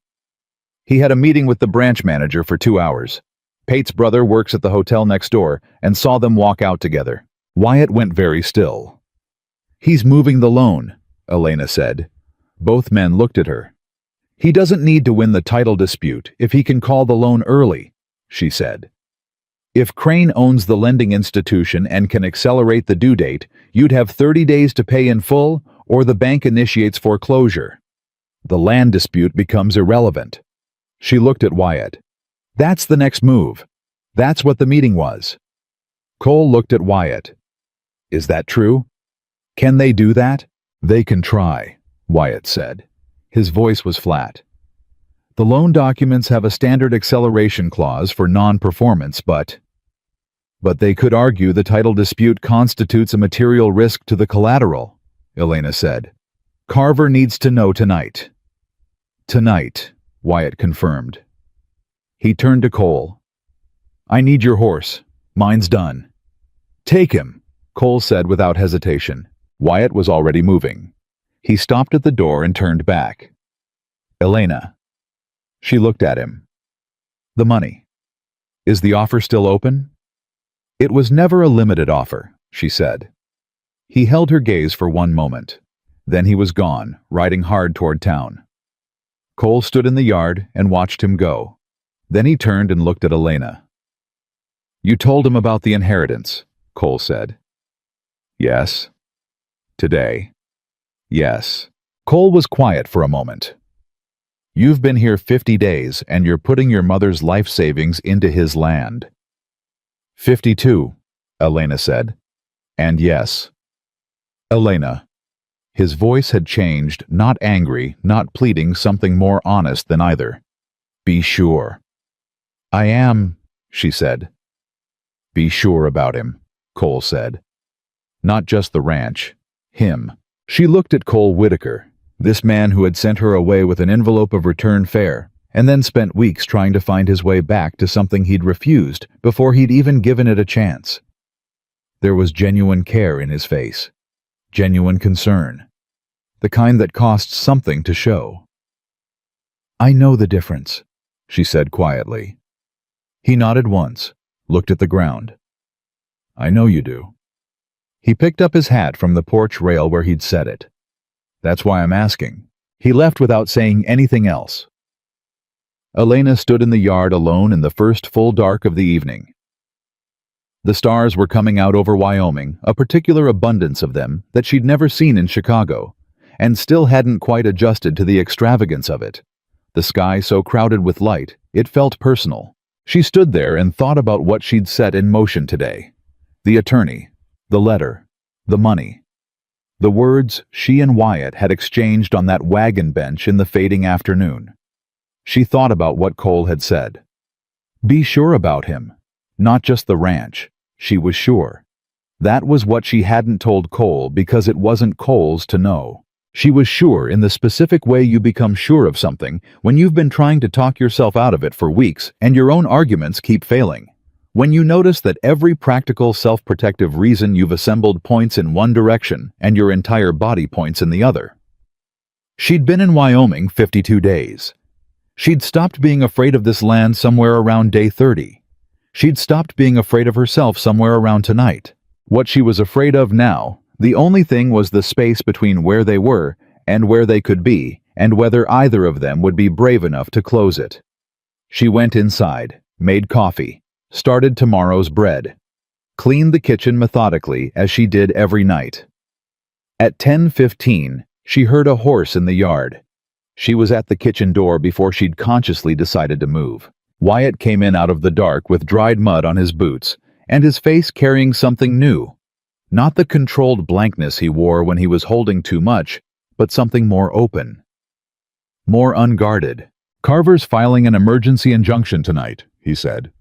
"He had a meeting with the branch manager for 2 hours. Pate's brother works at the hotel next door and saw them walk out together." Wyatt went very still. "He's moving the loan," Elena said. Both men looked at her. "He doesn't need to win the title dispute if he can call the loan early," she said. "If Crane owns the lending institution and can accelerate the due date, you'd have 30 days to pay in full, or the bank initiates foreclosure. The land dispute becomes irrelevant." She looked at Wyatt. "That's the next move. That's what the meeting was." Cole looked at Wyatt. "Is that true? Can they do that?" "They can try," Wyatt said. His voice was flat. "The loan documents have a standard acceleration clause for non-performance, but they could argue the title dispute constitutes a material risk to the collateral," Elena said. "Carver needs to know tonight." "Tonight," Wyatt confirmed. He turned to Cole. "I need your horse. Mine's done." "Take him," Cole said without hesitation. Wyatt was already moving. He stopped at the door and turned back. "Elena." She looked at him. "The money. Is the offer still open?" "It was never a limited offer," she said. He held her gaze for one moment. Then he was gone, riding hard toward town. Cole stood in the yard and watched him go. Then he turned and looked at Elena. "You told him about the inheritance," Cole said. "Yes." "Today?" "Yes." Cole was quiet for a moment. "You've been here 50 days and you're putting your mother's life savings into his land." 52, Elena said. "And yes." "Elena." His voice had changed, not angry, not pleading, something more honest than either. "Be sure." "I am," she said. "Be sure about him," Cole said. "Not just the ranch. Him." She looked at Cole Whitaker, this man who had sent her away with an envelope of return fare, and then spent weeks trying to find his way back to something he'd refused before he'd even given it a chance. There was genuine care in his face, genuine concern, the kind that costs something to show. I know the difference, she said quietly. He nodded once, looked at the ground. I know you do. He picked up his hat from the porch rail where he'd set it. That's why I'm asking. He left without saying anything else. Elena stood in the yard alone in the first full dark of the evening. The stars were coming out over Wyoming, a particular abundance of them that she'd never seen in Chicago, and still hadn't quite adjusted to the extravagance of it. The sky so crowded with light, it felt personal. She stood there and thought about what she'd set in motion today. The attorney, the letter, the money. The words she and Wyatt had exchanged on that wagon bench in the fading afternoon. She thought about what Cole had said. Be sure about him, not just the ranch. She was sure. That was what she hadn't told Cole because it wasn't Cole's to know. She was sure in the specific way you become sure of something when you've been trying to talk yourself out of it for weeks and your own arguments keep failing. When you notice that every practical self-protective reason you've assembled points in one direction and your entire body points in the other. She'd been in Wyoming 52 days. She'd stopped being afraid of this land somewhere around day 30. She'd stopped being afraid of herself somewhere around tonight. What she was afraid of now, the only thing was the space between where they were and where they could be, and whether either of them would be brave enough to close it. She went inside, made coffee, started tomorrow's bread, cleaned the kitchen methodically as she did every night. At 10:15, she heard a horse in the yard. She was at the kitchen door before she'd consciously decided to move. Wyatt came in out of the dark with dried mud on his boots, and his face carrying something new. Not the controlled blankness he wore when he was holding too much, but something more open. More unguarded. Carver's filing an emergency injunction tonight, he said,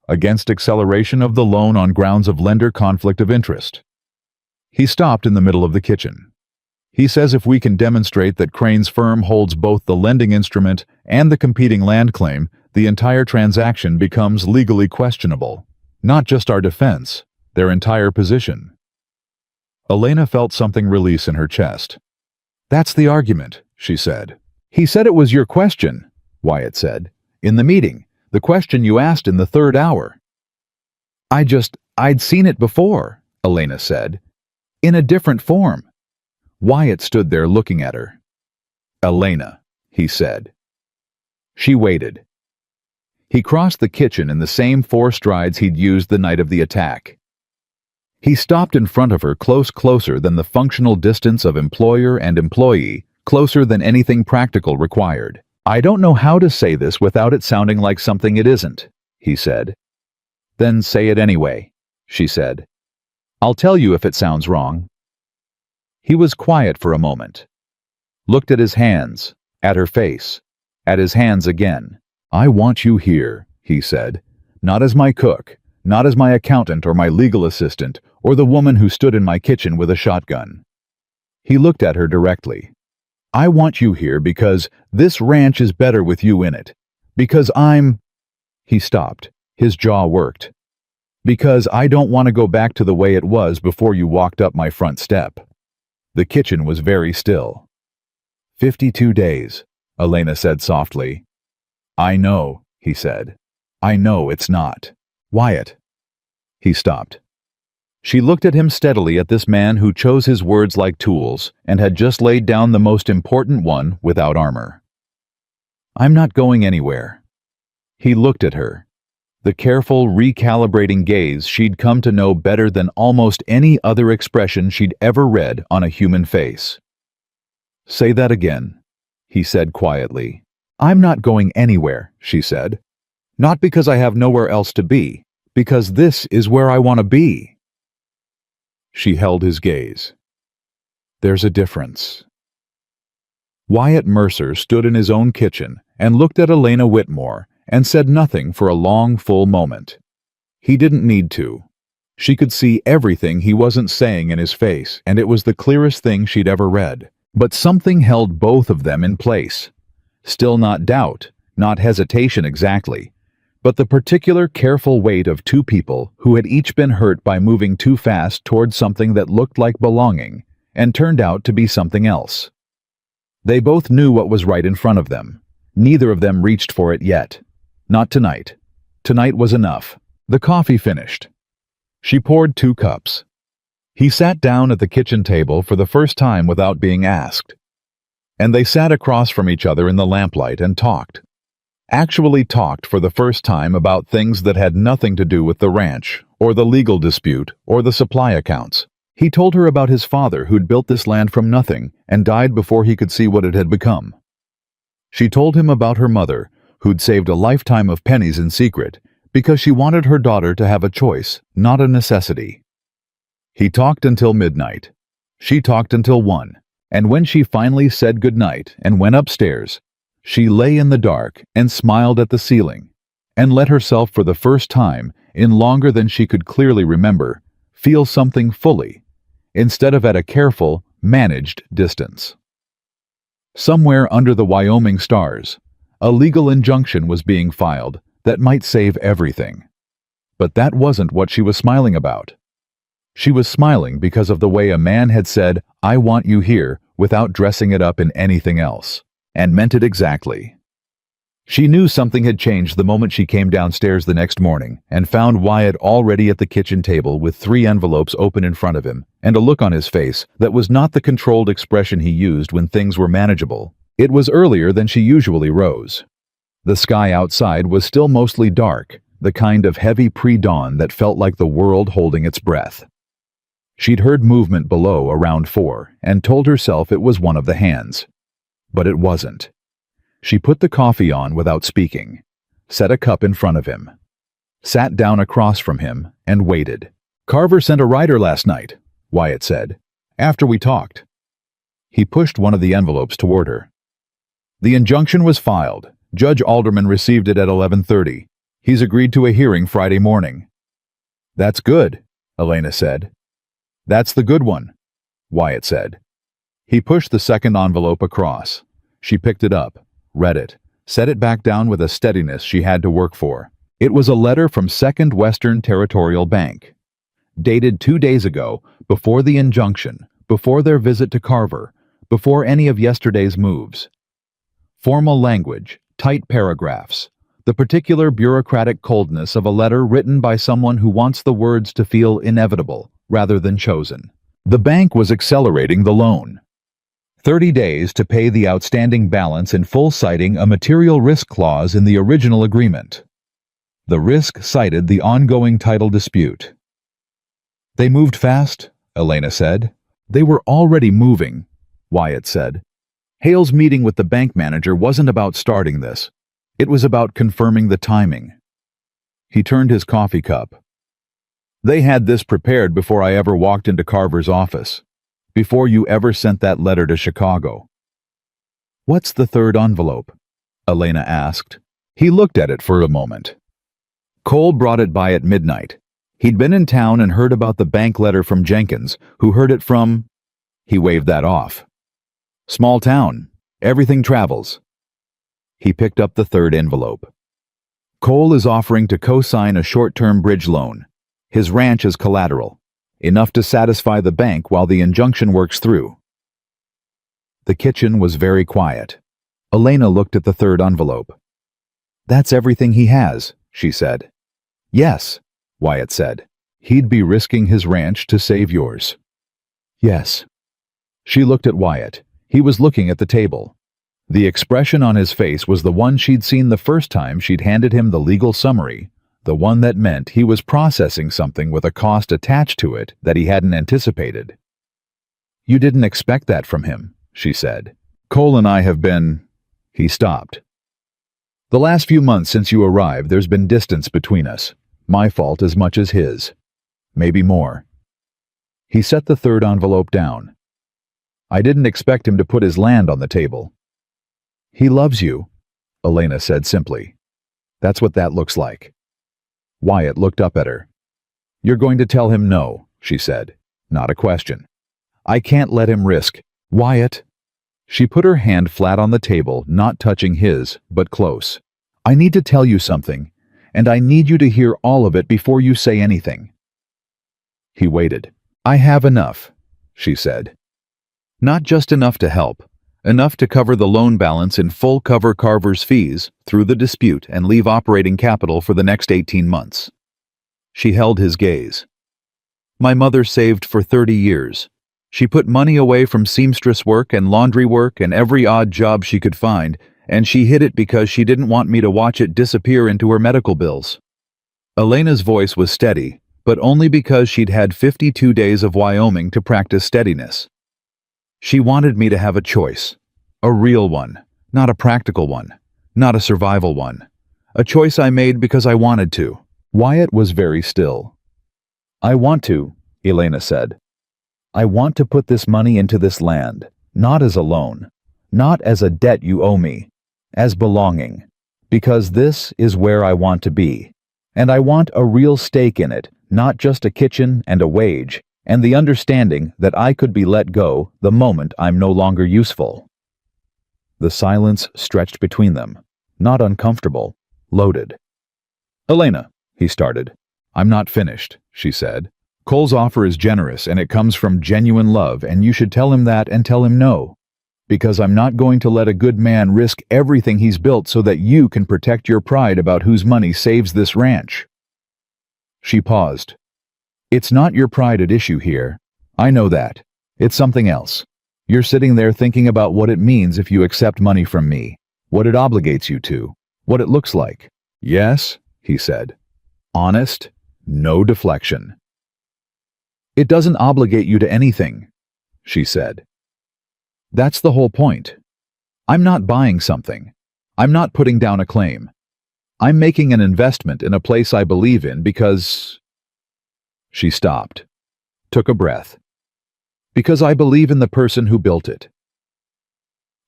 against acceleration of the loan on grounds of lender conflict of interest. He stopped in the middle of the kitchen. He says if we can demonstrate that Crane's firm holds both the lending instrument and the competing land claim, the entire transaction becomes legally questionable. Not just our defense, their entire position. Elena felt something release in her chest. That's the argument, she said. He said it was your question, Wyatt said. In the meeting, the question you asked in the third hour. I'd seen it before, Elena said. In a different form. Wyatt stood there looking at her. Elena, he said. She waited. He crossed the kitchen in the same 4 strides he'd used the night of the attack. He stopped in front of her closer than the functional distance of employer and employee, closer than anything practical required. I don't know how to say this without it sounding like something it isn't, he said. Then say it anyway, she said. I'll tell you if it sounds wrong. He was quiet for a moment. Looked at his hands, at her face, at his hands again. I want you here, he said, not as my cook, not as my accountant or my legal assistant, or the woman who stood in my kitchen with a shotgun. He looked at her directly. I want you here because this ranch is better with you in it. Because He stopped. His jaw worked. Because I don't want to go back to the way it was before you walked up my front step. The kitchen was very still. 52 days, Elena said softly. I know, he said. I know it's not. Wyatt. He stopped. She looked at him steadily at this man who chose his words like tools and had just laid down the most important one without armor. I'm not going anywhere. He looked at her. The careful, recalibrating gaze she'd come to know better than almost any other expression she'd ever read on a human face. Say that again, he said quietly. I'm not going anywhere, she said. Not because I have nowhere else to be, because this is where I want to be. She held his gaze. There's a difference. Wyatt Mercer stood in his own kitchen and looked at Elena Whitmore and said nothing for a long, full moment. He didn't need to. She could see everything he wasn't saying in his face, and it was the clearest thing she'd ever read. But something held both of them in place. Still not doubt, not hesitation exactly, but the particular careful weight of 2 people who had each been hurt by moving too fast towards something that looked like belonging and turned out to be something else. They both knew what was right in front of them. Neither of them reached for it yet. Not tonight. Tonight was enough. The coffee finished. She poured 2 cups. He sat down at the kitchen table for the first time without being asked. And they sat across from each other in the lamplight and talked. Actually talked for the first time about things that had nothing to do with the ranch, or the legal dispute, or the supply accounts. He told her about his father who'd built this land from nothing and died before he could see what it had become. She told him about her mother, who'd saved a lifetime of pennies in secret because she wanted her daughter to have a choice, not a necessity. He talked until midnight. She talked until 1, and when she finally said goodnight and went upstairs, she lay in the dark and smiled at the ceiling, and let herself for the first time, in longer than she could clearly remember, feel something fully, instead of at a careful, managed distance. Somewhere under the Wyoming stars, a legal injunction was being filed that might save everything. But that wasn't what she was smiling about. She was smiling because of the way a man had said, "I want you here," without dressing it up in anything else, and meant it exactly. She knew something had changed the moment she came downstairs the next morning and found Wyatt already at the kitchen table with 3 envelopes open in front of him and a look on his face that was not the controlled expression he used when things were manageable. It was earlier than she usually rose. The sky outside was still mostly dark, the kind of heavy pre-dawn that felt like the world holding its breath. She'd heard movement below around 4 and told herself it was one of the hands. But it wasn't. She put the coffee on without speaking, set a cup in front of him, sat down across from him, and waited. "Carver sent a rider last night," Wyatt said, "after we talked." He pushed one of the envelopes toward her. "The injunction was filed. Judge Alderman received it at 11:30. He's agreed to a hearing Friday morning." "That's good," Elena said. "That's the good one," Wyatt said. He pushed the second envelope across. She picked it up, read it, set it back down with a steadiness she had to work for. It was a letter from Second Western Territorial Bank, dated 2 days ago, before the injunction, before their visit to Carver, before any of yesterday's moves. Formal language, tight paragraphs, the particular bureaucratic coldness of a letter written by someone who wants the words to feel inevitable rather than chosen. The bank was accelerating the loan. 30 days to pay the outstanding balance in full, citing a material risk clause in the original agreement. The risk cited the ongoing title dispute. "They moved fast," Elena said. "They were already moving," Wyatt said. Hale's meeting with the bank manager wasn't about starting this. It was about confirming the timing. He turned his coffee cup. "They had this prepared before I ever walked into Carver's office. Before you ever sent that letter to Chicago." "What's the third envelope?" Elena asked. He looked at it for a moment. Cole brought it by at midnight. He'd been in town and heard about the bank letter from Jenkins, who heard it from... He waved that off. "Small town. Everything travels." He picked up the third envelope. "Cole is offering to co-sign a short-term bridge loan. His ranch is collateral. Enough to satisfy the bank while the injunction works through." The kitchen was very quiet. Elena looked at the third envelope. "That's everything he has," she said. "Yes," Wyatt said. "He'd be risking his ranch to save yours." "Yes." She looked at Wyatt. He was looking at the table. The expression on his face was the one she'd seen the first time she'd handed him the legal summary, the one that meant he was processing something with a cost attached to it that he hadn't anticipated. "You didn't expect that from him," she said. "Cole and I have been..." He stopped. "The last few months since you arrived, there's been distance between us. My fault as much as his. Maybe more." He set the third envelope down. "I didn't expect him to put his land on the table." "He loves you," Elena said simply. "That's what that looks like." Wyatt looked up at her. "You're going to tell him no," she said. "Not a question. I can't let him risk..." "Wyatt." She put her hand flat on the table, not touching his, but close. "I need to tell you something, and I need you to hear all of it before you say anything." He waited. "I have enough," she said. "Not just enough to help. enough to cover the loan balance in full, cover Carver's fees through the dispute, and leave operating capital for the next 18 months. She held his gaze. My mother saved for 30 years. She put money away from seamstress work and laundry work and every odd job she could find, and she hid it because she didn't want me to watch it disappear into her medical bills. Elena's voice was steady, but only because she'd had 52 days of Wyoming to practice steadiness. She wanted me to have a choice. A real one, not a practical one, not a survival one. A choice I made because I wanted to. Wyatt was very still. I want to, Elena said. I want to put this money into this land, not as a loan, not as a debt you owe me, as belonging, because this is where I want to be. And I want a real stake in it, not just a kitchen and a wage, and the understanding that I could be let go the moment I'm no longer useful. The silence stretched between them, not uncomfortable, loaded. Elena, he started. I'm not finished, she said. Cole's offer is generous and it comes from genuine love, and you should tell him that and tell him no. Because I'm not going to let a good man risk everything he's built so that you can protect your pride about whose money saves this ranch. She paused. It's not your pride at issue here. I know that. It's something else. You're sitting there thinking about what it means if you accept money from me, what it obligates you to, what it looks like. Yes, he said. Honest, no deflection. It doesn't obligate you to anything, she said. That's the whole point. I'm not buying something. I'm not putting down a claim. I'm making an investment in a place I believe in because... She stopped, took a breath. Because I believe in the person who built it.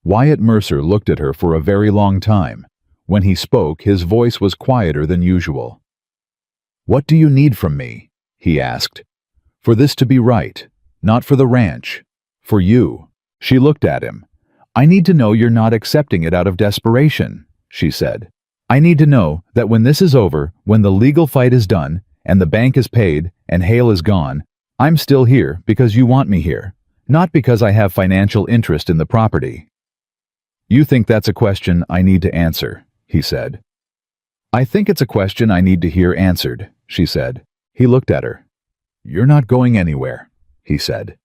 Wyatt Mercer looked at her for a very long time. When he spoke, his voice was quieter than usual. What do you need from me? He asked. For this to be right, not for the ranch, for you. She looked at him. I need to know you're not accepting it out of desperation, she said. I need to know that when this is over, when the legal fight is done, and the bank is paid, and Hale is gone, I'm still here because you want me here, not because I have financial interest in the property. You think that's a question I need to answer, he said. I think it's a question I need to hear answered, she said. He looked at her. You're not going anywhere, he said.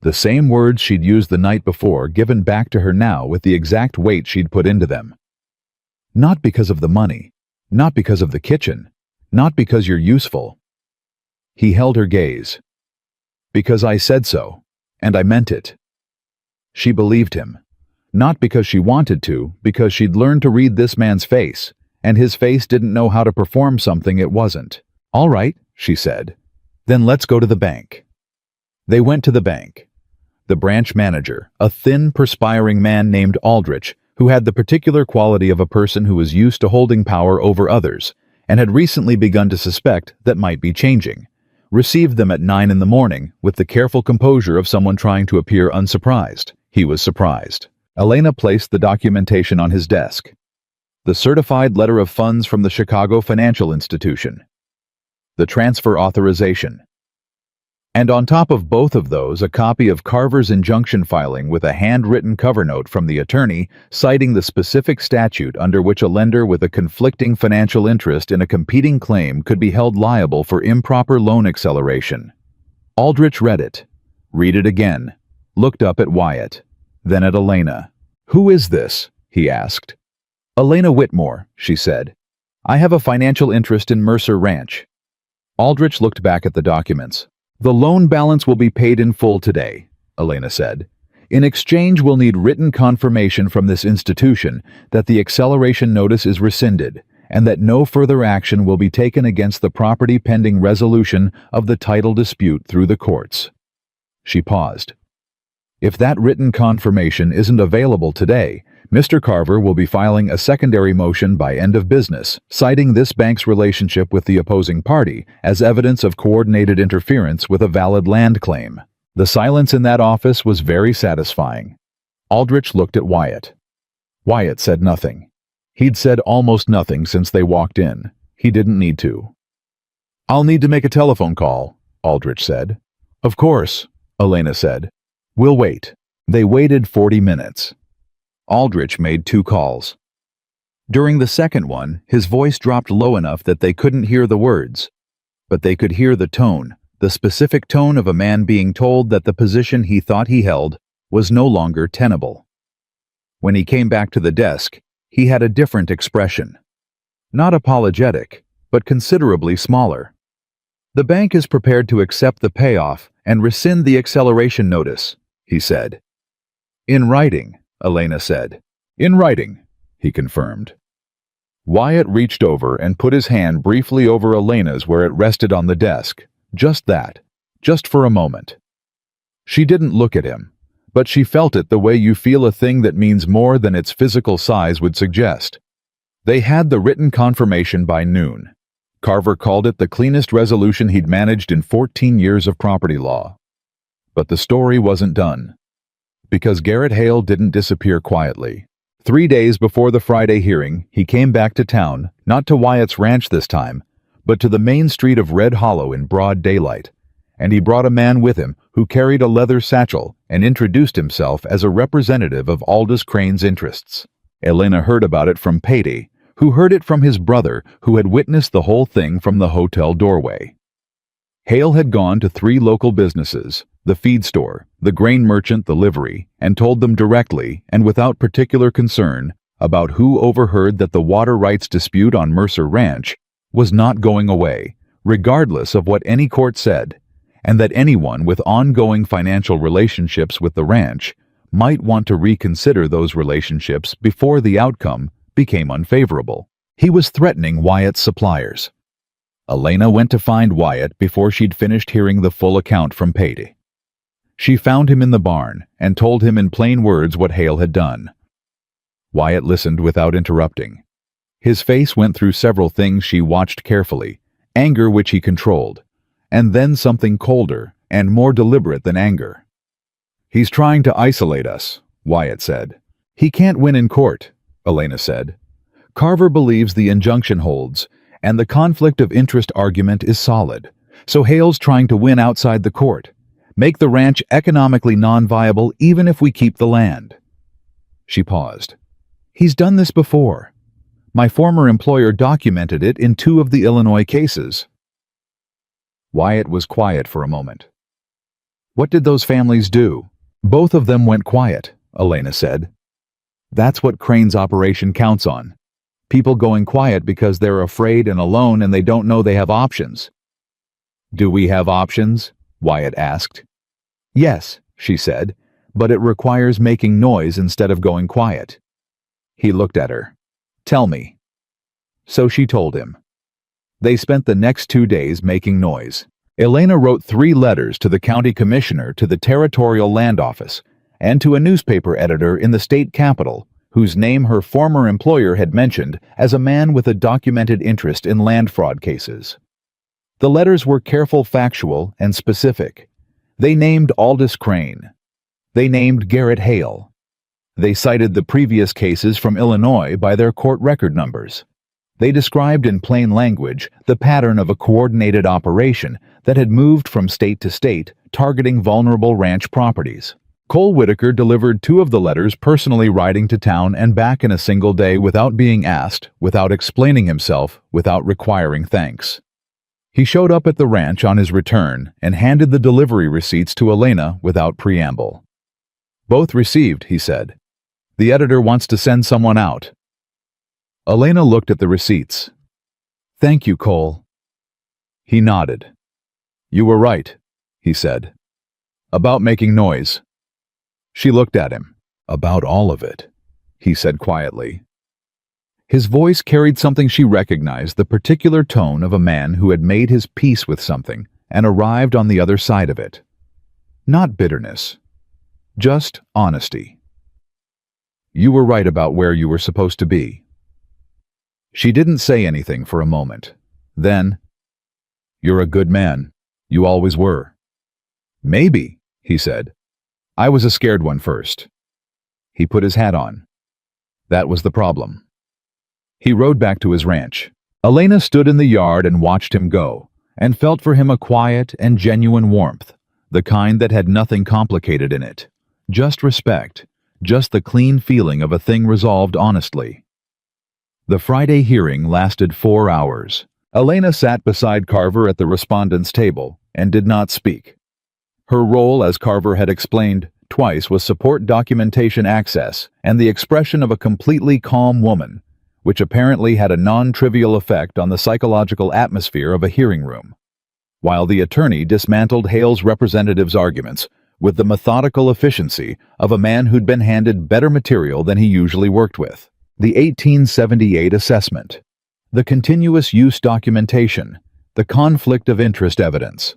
The same words she'd used the night before given back to her now with the exact weight she'd put into them. Not because of the money, not because of the kitchen, not because you're useful. He held her gaze. Because I said so, and I meant it. She believed him. Not because she wanted to, because she'd learned to read this man's face, and his face didn't know how to perform something it wasn't. All right, she said. Then let's go to the bank. They went to the bank. The branch manager, a thin, perspiring man named Aldrich, who had the particular quality of a person who was used to holding power over others, and had recently begun to suspect that might be changing, received them at 9 in the morning with the careful composure of someone trying to appear unsurprised. He was surprised. Elena placed the documentation on his desk. The certified letter of funds from the Chicago Financial Institution. The transfer authorization. And on top of both of those, a copy of Carver's injunction filing with a handwritten cover note from the attorney citing the specific statute under which a lender with a conflicting financial interest in a competing claim could be held liable for improper loan acceleration. Aldrich read it, read it again, looked up at Wyatt, then at Elena. Who is this? He asked. Elena Whitmore, she said. I have a financial interest in Mercer Ranch. Aldrich looked back at the documents. The loan balance will be paid in full today, Elena said. In exchange, we'll need written confirmation from this institution that the acceleration notice is rescinded and that no further action will be taken against the property pending resolution of the title dispute through the courts. She paused. If that written confirmation isn't available today, Mr. Carver will be filing a secondary motion by end of business, citing this bank's relationship with the opposing party as evidence of coordinated interference with a valid land claim. The silence in that office was very satisfying. Aldrich looked at Wyatt. Wyatt said nothing. He'd said almost nothing since they walked in. He didn't need to. I'll need to make a telephone call, Aldrich said. Of course, Elena said. We'll wait. They waited 40 minutes. Aldrich made 2 calls. During the second one, his voice dropped low enough that they couldn't hear the words, but they could hear the tone, the specific tone of a man being told that the position he thought he held was no longer tenable. When he came back to the desk, he had a different expression. Not apologetic, but considerably smaller. "The bank is prepared to accept the payoff and rescind the acceleration notice," he said. "In writing," Elena said. "In writing," he confirmed. Wyatt reached over and put his hand briefly over Elena's where it rested on the desk. Just that. Just for a moment. She didn't look at him, but she felt it the way you feel a thing that means more than its physical size would suggest. They had the written confirmation by noon. Carver called it the cleanest resolution he'd managed in 14 years of property law. But the story wasn't done. Because Garrett Hale didn't disappear quietly. 3 days before the Friday hearing, he came back to town, not to Wyatt's ranch this time, but to the main street of Red Hollow in broad daylight. And he brought a man with him who carried a leather satchel and introduced himself as a representative of Aldous Crane's interests. Elena heard about it from Patey, who heard it from his brother, who had witnessed the whole thing from the hotel doorway. Hale had gone to 3 local businesses, the feed store, the grain merchant, the livery, and told them directly and without particular concern about who overheard that the water rights dispute on Mercer Ranch was not going away, regardless of what any court said, and that anyone with ongoing financial relationships with the ranch might want to reconsider those relationships before the outcome became unfavorable. He was threatening Wyatt's suppliers. Elena went to find Wyatt before she'd finished hearing the full account from Patey. She found him in the barn and told him in plain words what Hale had done. Wyatt listened without interrupting. His face went through several things she watched carefully, anger which he controlled, and then something colder and more deliberate than anger. "He's trying to isolate us," Wyatt said. "He can't win in court," Elena said. "Carver believes the injunction holds, and the conflict of interest argument is solid, so Hale's trying to win outside the court, make the ranch economically non-viable even if we keep the land." She paused. "He's done this before. My former employer documented it in 2 of the Illinois cases." Wyatt was quiet for a moment. "What did those families do?" "Both of them went quiet," Elena said. "That's what Crane's operation counts on. People going quiet because they're afraid and alone and they don't know they have options." "Do we have options?" Wyatt asked. "Yes," she said, "but it requires making noise instead of going quiet." He looked at her. "Tell me." So she told him. They spent the next 2 days making noise. Elena wrote 3 letters to the county commissioner, to the territorial land office, and to a newspaper editor in the state capital, whose name her former employer had mentioned as a man with a documented interest in land fraud cases. The letters were careful, factual, and specific. They named Aldous Crane. They named Garrett Hale. They cited the previous cases from Illinois by their court record numbers. They described in plain language the pattern of a coordinated operation that had moved from state to state, targeting vulnerable ranch properties. Cole Whitaker delivered 2 of the letters, personally riding to town and back in a single day without being asked, without explaining himself, without requiring thanks. He showed up at the ranch on his return and handed the delivery receipts to Elena without preamble. "Both received," he said. "The editor wants to send someone out." Elena looked at the receipts. "Thank you, Cole." He nodded. "You were right," he said. "About making noise." She looked at him. "About all of it," he said quietly. His voice carried something she recognized, the particular tone of a man who had made his peace with something and arrived on the other side of it. Not bitterness. Just honesty. "You were right about where you were supposed to be." She didn't say anything for a moment. Then, "You're a good man. You always were." "Maybe," he said. "I was a scared one first." He put his hat on. That was the problem. He rode back to his ranch. Elena stood in the yard and watched him go, and felt for him a quiet and genuine warmth, the kind that had nothing complicated in it. Just respect. Just the clean feeling of a thing resolved honestly. The Friday hearing lasted 4 hours. Elena sat beside Carver at the respondent's table and did not speak. Her role, as Carver had explained twice, was support documentation access and the expression of a completely calm woman, which apparently had a non-trivial effect on the psychological atmosphere of a hearing room. While the attorney dismantled Hale's representative's arguments with the methodical efficiency of a man who'd been handed better material than he usually worked with. The 1878 assessment, the continuous use documentation, the conflict of interest evidence,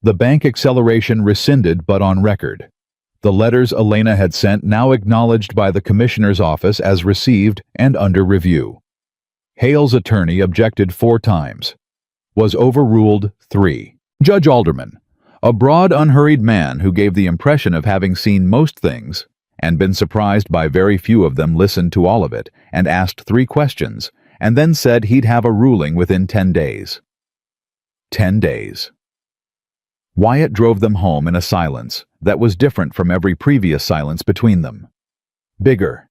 the bank acceleration rescinded but on record, the letters Elena had sent now acknowledged by the commissioner's office as received and under review. Hale's attorney objected 4 times. Was overruled 3. Judge Alderman, a broad, unhurried man who gave the impression of having seen most things and been surprised by very few of them, listened to all of it and asked 3 questions, and then said he'd have a ruling within 10 days. 10 days. Wyatt drove them home in a silence that was different from every previous silence between them. Bigger.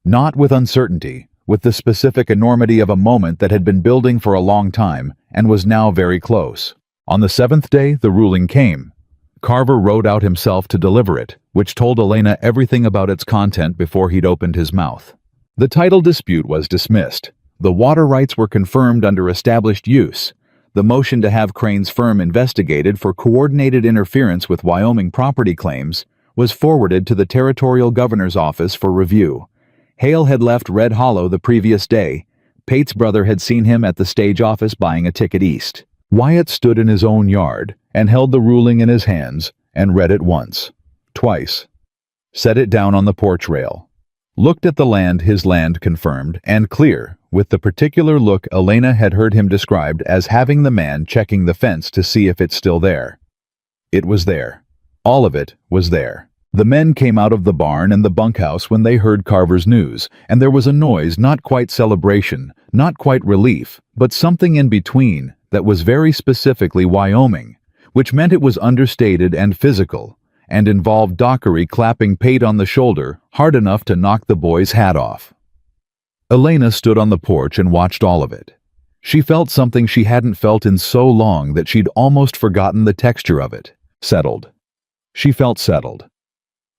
Not with uncertainty, with the specific enormity of a moment that had been building for a long time and was now very close. On the 7th day, the ruling came. Carver wrote out himself to deliver it, which told Elena everything about its content before he'd opened his mouth. The title dispute was dismissed. The water rights were confirmed under established use. The motion to have Crane's firm investigated for coordinated interference with Wyoming property claims was forwarded to the Territorial Governor's Office for review. Hale had left Red Hollow the previous day. Pate's brother had seen him at the stage office buying a ticket east. Wyatt stood in his own yard and held the ruling in his hands and read it once, twice, set it down on the porch rail, looked at the land, his land confirmed and clear, with the particular look Elena had heard him described as having the man checking the fence to see if it's still there. It was there. All of it was there. The men came out of the barn and the bunkhouse when they heard Carver's news, and there was a noise, not quite celebration, not quite relief, but something in between that was very specifically Wyoming, which meant it was understated and physical, and involved Dockery clapping Pate on the shoulder hard enough to knock the boy's hat off. Elena stood on the porch and watched all of it. She felt something she hadn't felt in so long that she'd almost forgotten the texture of it. Settled. She felt settled.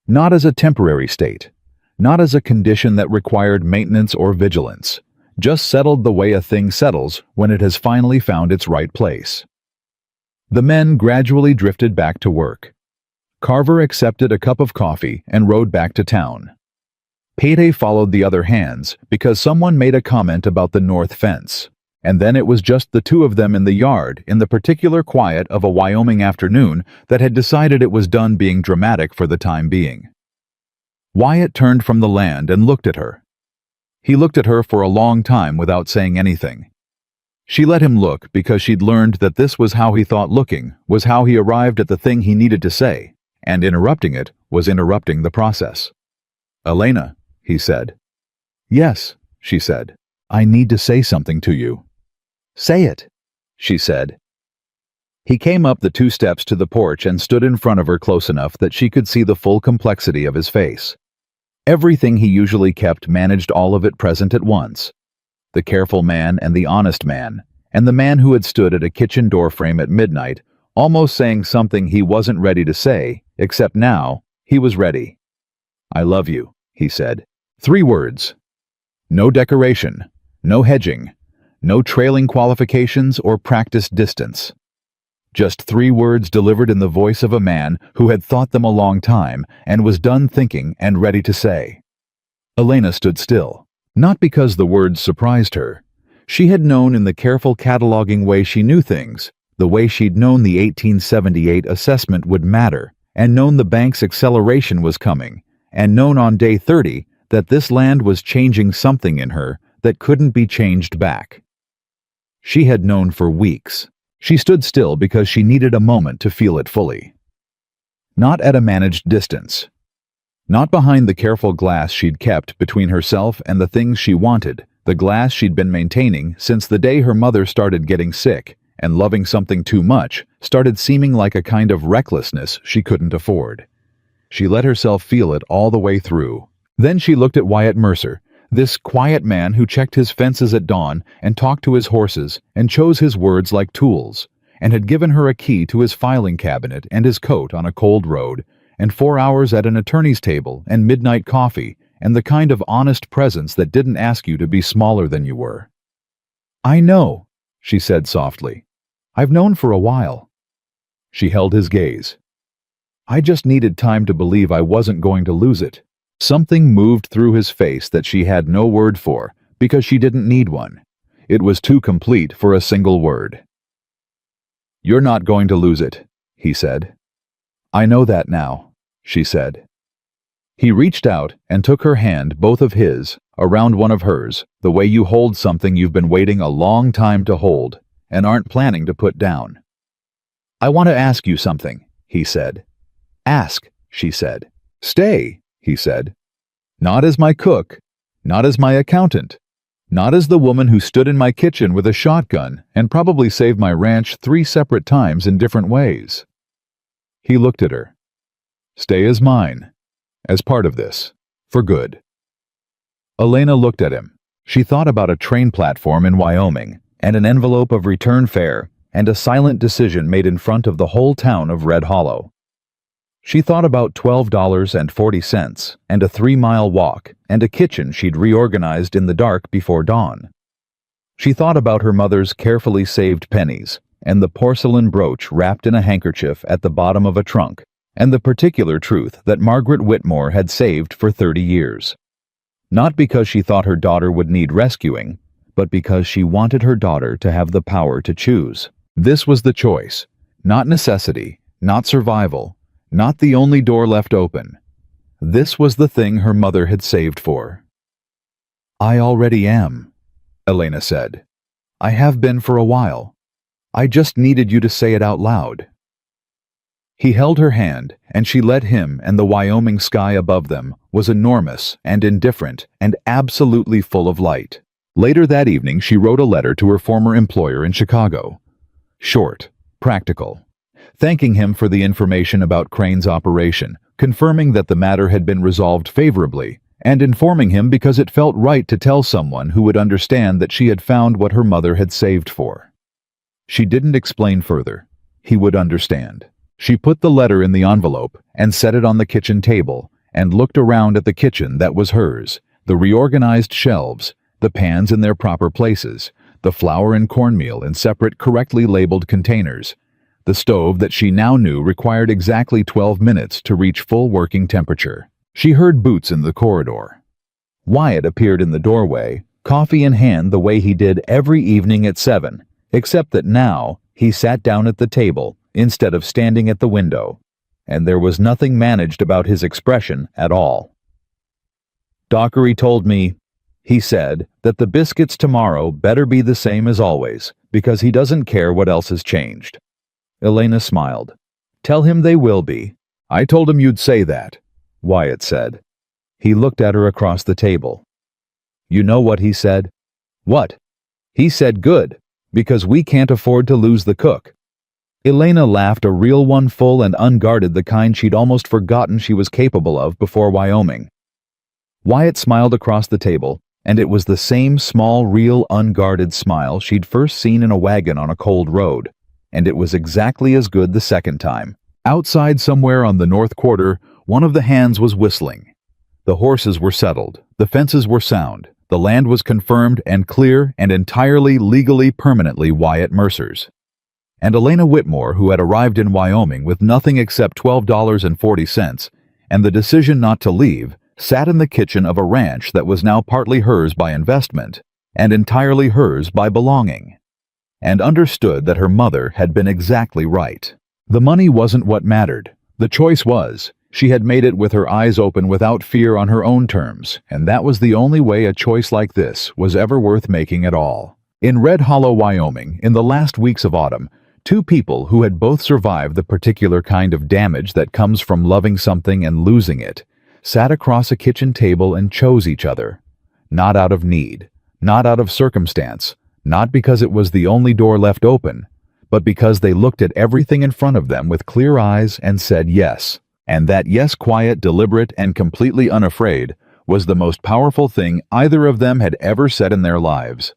Not as a temporary state, not as a condition that required maintenance or vigilance, just settled the way a thing settles when it has finally found its right place. The men gradually drifted back to work. Carver accepted a cup of coffee and rode back to town. Pate followed the other hands because someone made a comment about the north fence, and then it was just the 2 of them in the yard in the particular quiet of a Wyoming afternoon that had decided it was done being dramatic for the time being. Wyatt turned from the land and looked at her. He looked at her for a long time without saying anything. She let him look because she'd learned that this was how he thought looking was how he arrived at the thing he needed to say, and interrupting it was interrupting the process. "Elena," he said. "Yes," she said. "I need to say something to you." "Say it," she said. He came up the 2 steps to the porch and stood in front of her close enough that she could see the full complexity of his face. Everything he usually kept managed all of it present at once. The careful man and the honest man, and the man who had stood at a kitchen doorframe at midnight, almost saying something he wasn't ready to say, except now, he was ready. "I love you," he said. 3 words. No decoration, no hedging, no trailing qualifications or practiced distance. Just 3 words delivered in the voice of a man who had thought them a long time and was done thinking and ready to say. Elena stood still, not because the words surprised her. She had known in the careful cataloging way she knew things, the way she'd known the 1878 assessment would matter, and known the bank's acceleration was coming, and known on day 30 that this land was changing something in her that couldn't be changed back. She had known for weeks. She stood still because she needed a moment to feel it fully. Not at a managed distance. Not behind the careful glass she'd kept between herself and the things she wanted, the glass she'd been maintaining since the day her mother started getting sick, and loving something too much started seeming like a kind of recklessness she couldn't afford. She let herself feel it all the way through. Then she looked at Wyatt Mercer, this quiet man who checked his fences at dawn and talked to his horses and chose his words like tools, and had given her a key to his filing cabinet and his coat on a cold road, and 4 hours at an attorney's table and midnight coffee, and the kind of honest presence that didn't ask you to be smaller than you were. "I know," she said softly. "I've known for a while." She held his gaze. "I just needed time to believe I wasn't going to lose it." Something moved through his face that she had no word for, because she didn't need one. It was too complete for a single word. "You're not going to lose it," he said. "I know that now," she said. He reached out and took her hand, both of his, around one of hers, the way you hold something you've been waiting a long time to hold and aren't planning to put down. "I want to ask you something," he said. "Ask," she said. "Stay," he said. "Not as my cook, not as my accountant, not as the woman who stood in my kitchen with a shotgun and probably saved my ranch 3 separate times in different ways." He looked at her. "Stay as mine, as part of this, for good." Elena looked at him. She thought about a train platform in Wyoming, and an envelope of return fare, and a silent decision made in front of the whole town of Red Hollow. She thought about $12.40 and a 3-mile walk and a kitchen she'd reorganized in the dark before dawn. She thought about her mother's carefully saved pennies and the porcelain brooch wrapped in a handkerchief at the bottom of a trunk, and the particular truth that Margaret Whitmore had saved for 30 years. Not because she thought her daughter would need rescuing, but because she wanted her daughter to have the power to choose. This was the choice, not necessity, not survival, not the only door left open. This was the thing her mother had saved for. "I already am," Elena said. "I have been for a while. I just needed you to say it out loud." He held her hand, and she let him, and the Wyoming sky above them was enormous and indifferent and absolutely full of light. Later that evening, she wrote a letter to her former employer in Chicago. Short, practical, thanking him for the information about Crane's operation, confirming that the matter had been resolved favorably, and informing him because it felt right to tell someone who would understand that she had found what her mother had saved for. She didn't explain further. He would understand. She put the letter in the envelope and set it on the kitchen table and looked around at the kitchen that was hers, the reorganized shelves, the pans in their proper places, the flour and cornmeal in separate, correctly labeled containers, the stove that she now knew required exactly 12 minutes to reach full working temperature. She heard boots in the corridor. Wyatt appeared in the doorway, coffee in hand the way he did every evening at 7, except that now he sat down at the table instead of standing at the window, and there was nothing managed about his expression at all. "Dockery told me," he said, "that the biscuits tomorrow better be the same as always, because he doesn't care what else has changed." Elena smiled. "Tell him they will be." "I told him you'd say that," Wyatt said. He looked at her across the table. "You know what he said?" "What?" "He said good, because we can't afford to lose the cook." Elena laughed, a real one, full and unguarded, the kind she'd almost forgotten she was capable of before Wyoming. Wyatt smiled across the table, and it was the same small, real, unguarded smile she'd first seen in a wagon on a cold road, and it was exactly as good the second time. Outside, somewhere on the north quarter, one of the hands was whistling. The horses were settled, the fences were sound, the land was confirmed and clear and entirely, legally, permanently Wyatt Mercer's. And Elena Whitmore, who had arrived in Wyoming with nothing except $12.40 and the decision not to leave, sat in the kitchen of a ranch that was now partly hers by investment and entirely hers by belonging, and understood that her mother had been exactly right. The money wasn't what mattered. The choice was. She had made it with her eyes open, without fear, on her own terms, and that was the only way a choice like this was ever worth making at all. In Red Hollow, Wyoming, in the last weeks of autumn, 2 people who had both survived the particular kind of damage that comes from loving something and losing it, sat across a kitchen table and chose each other. Not out of need, not out of circumstance, not because it was the only door left open, but because they looked at everything in front of them with clear eyes and said yes. And that yes, quiet, deliberate, and completely unafraid was the most powerful thing either of them had ever said in their lives.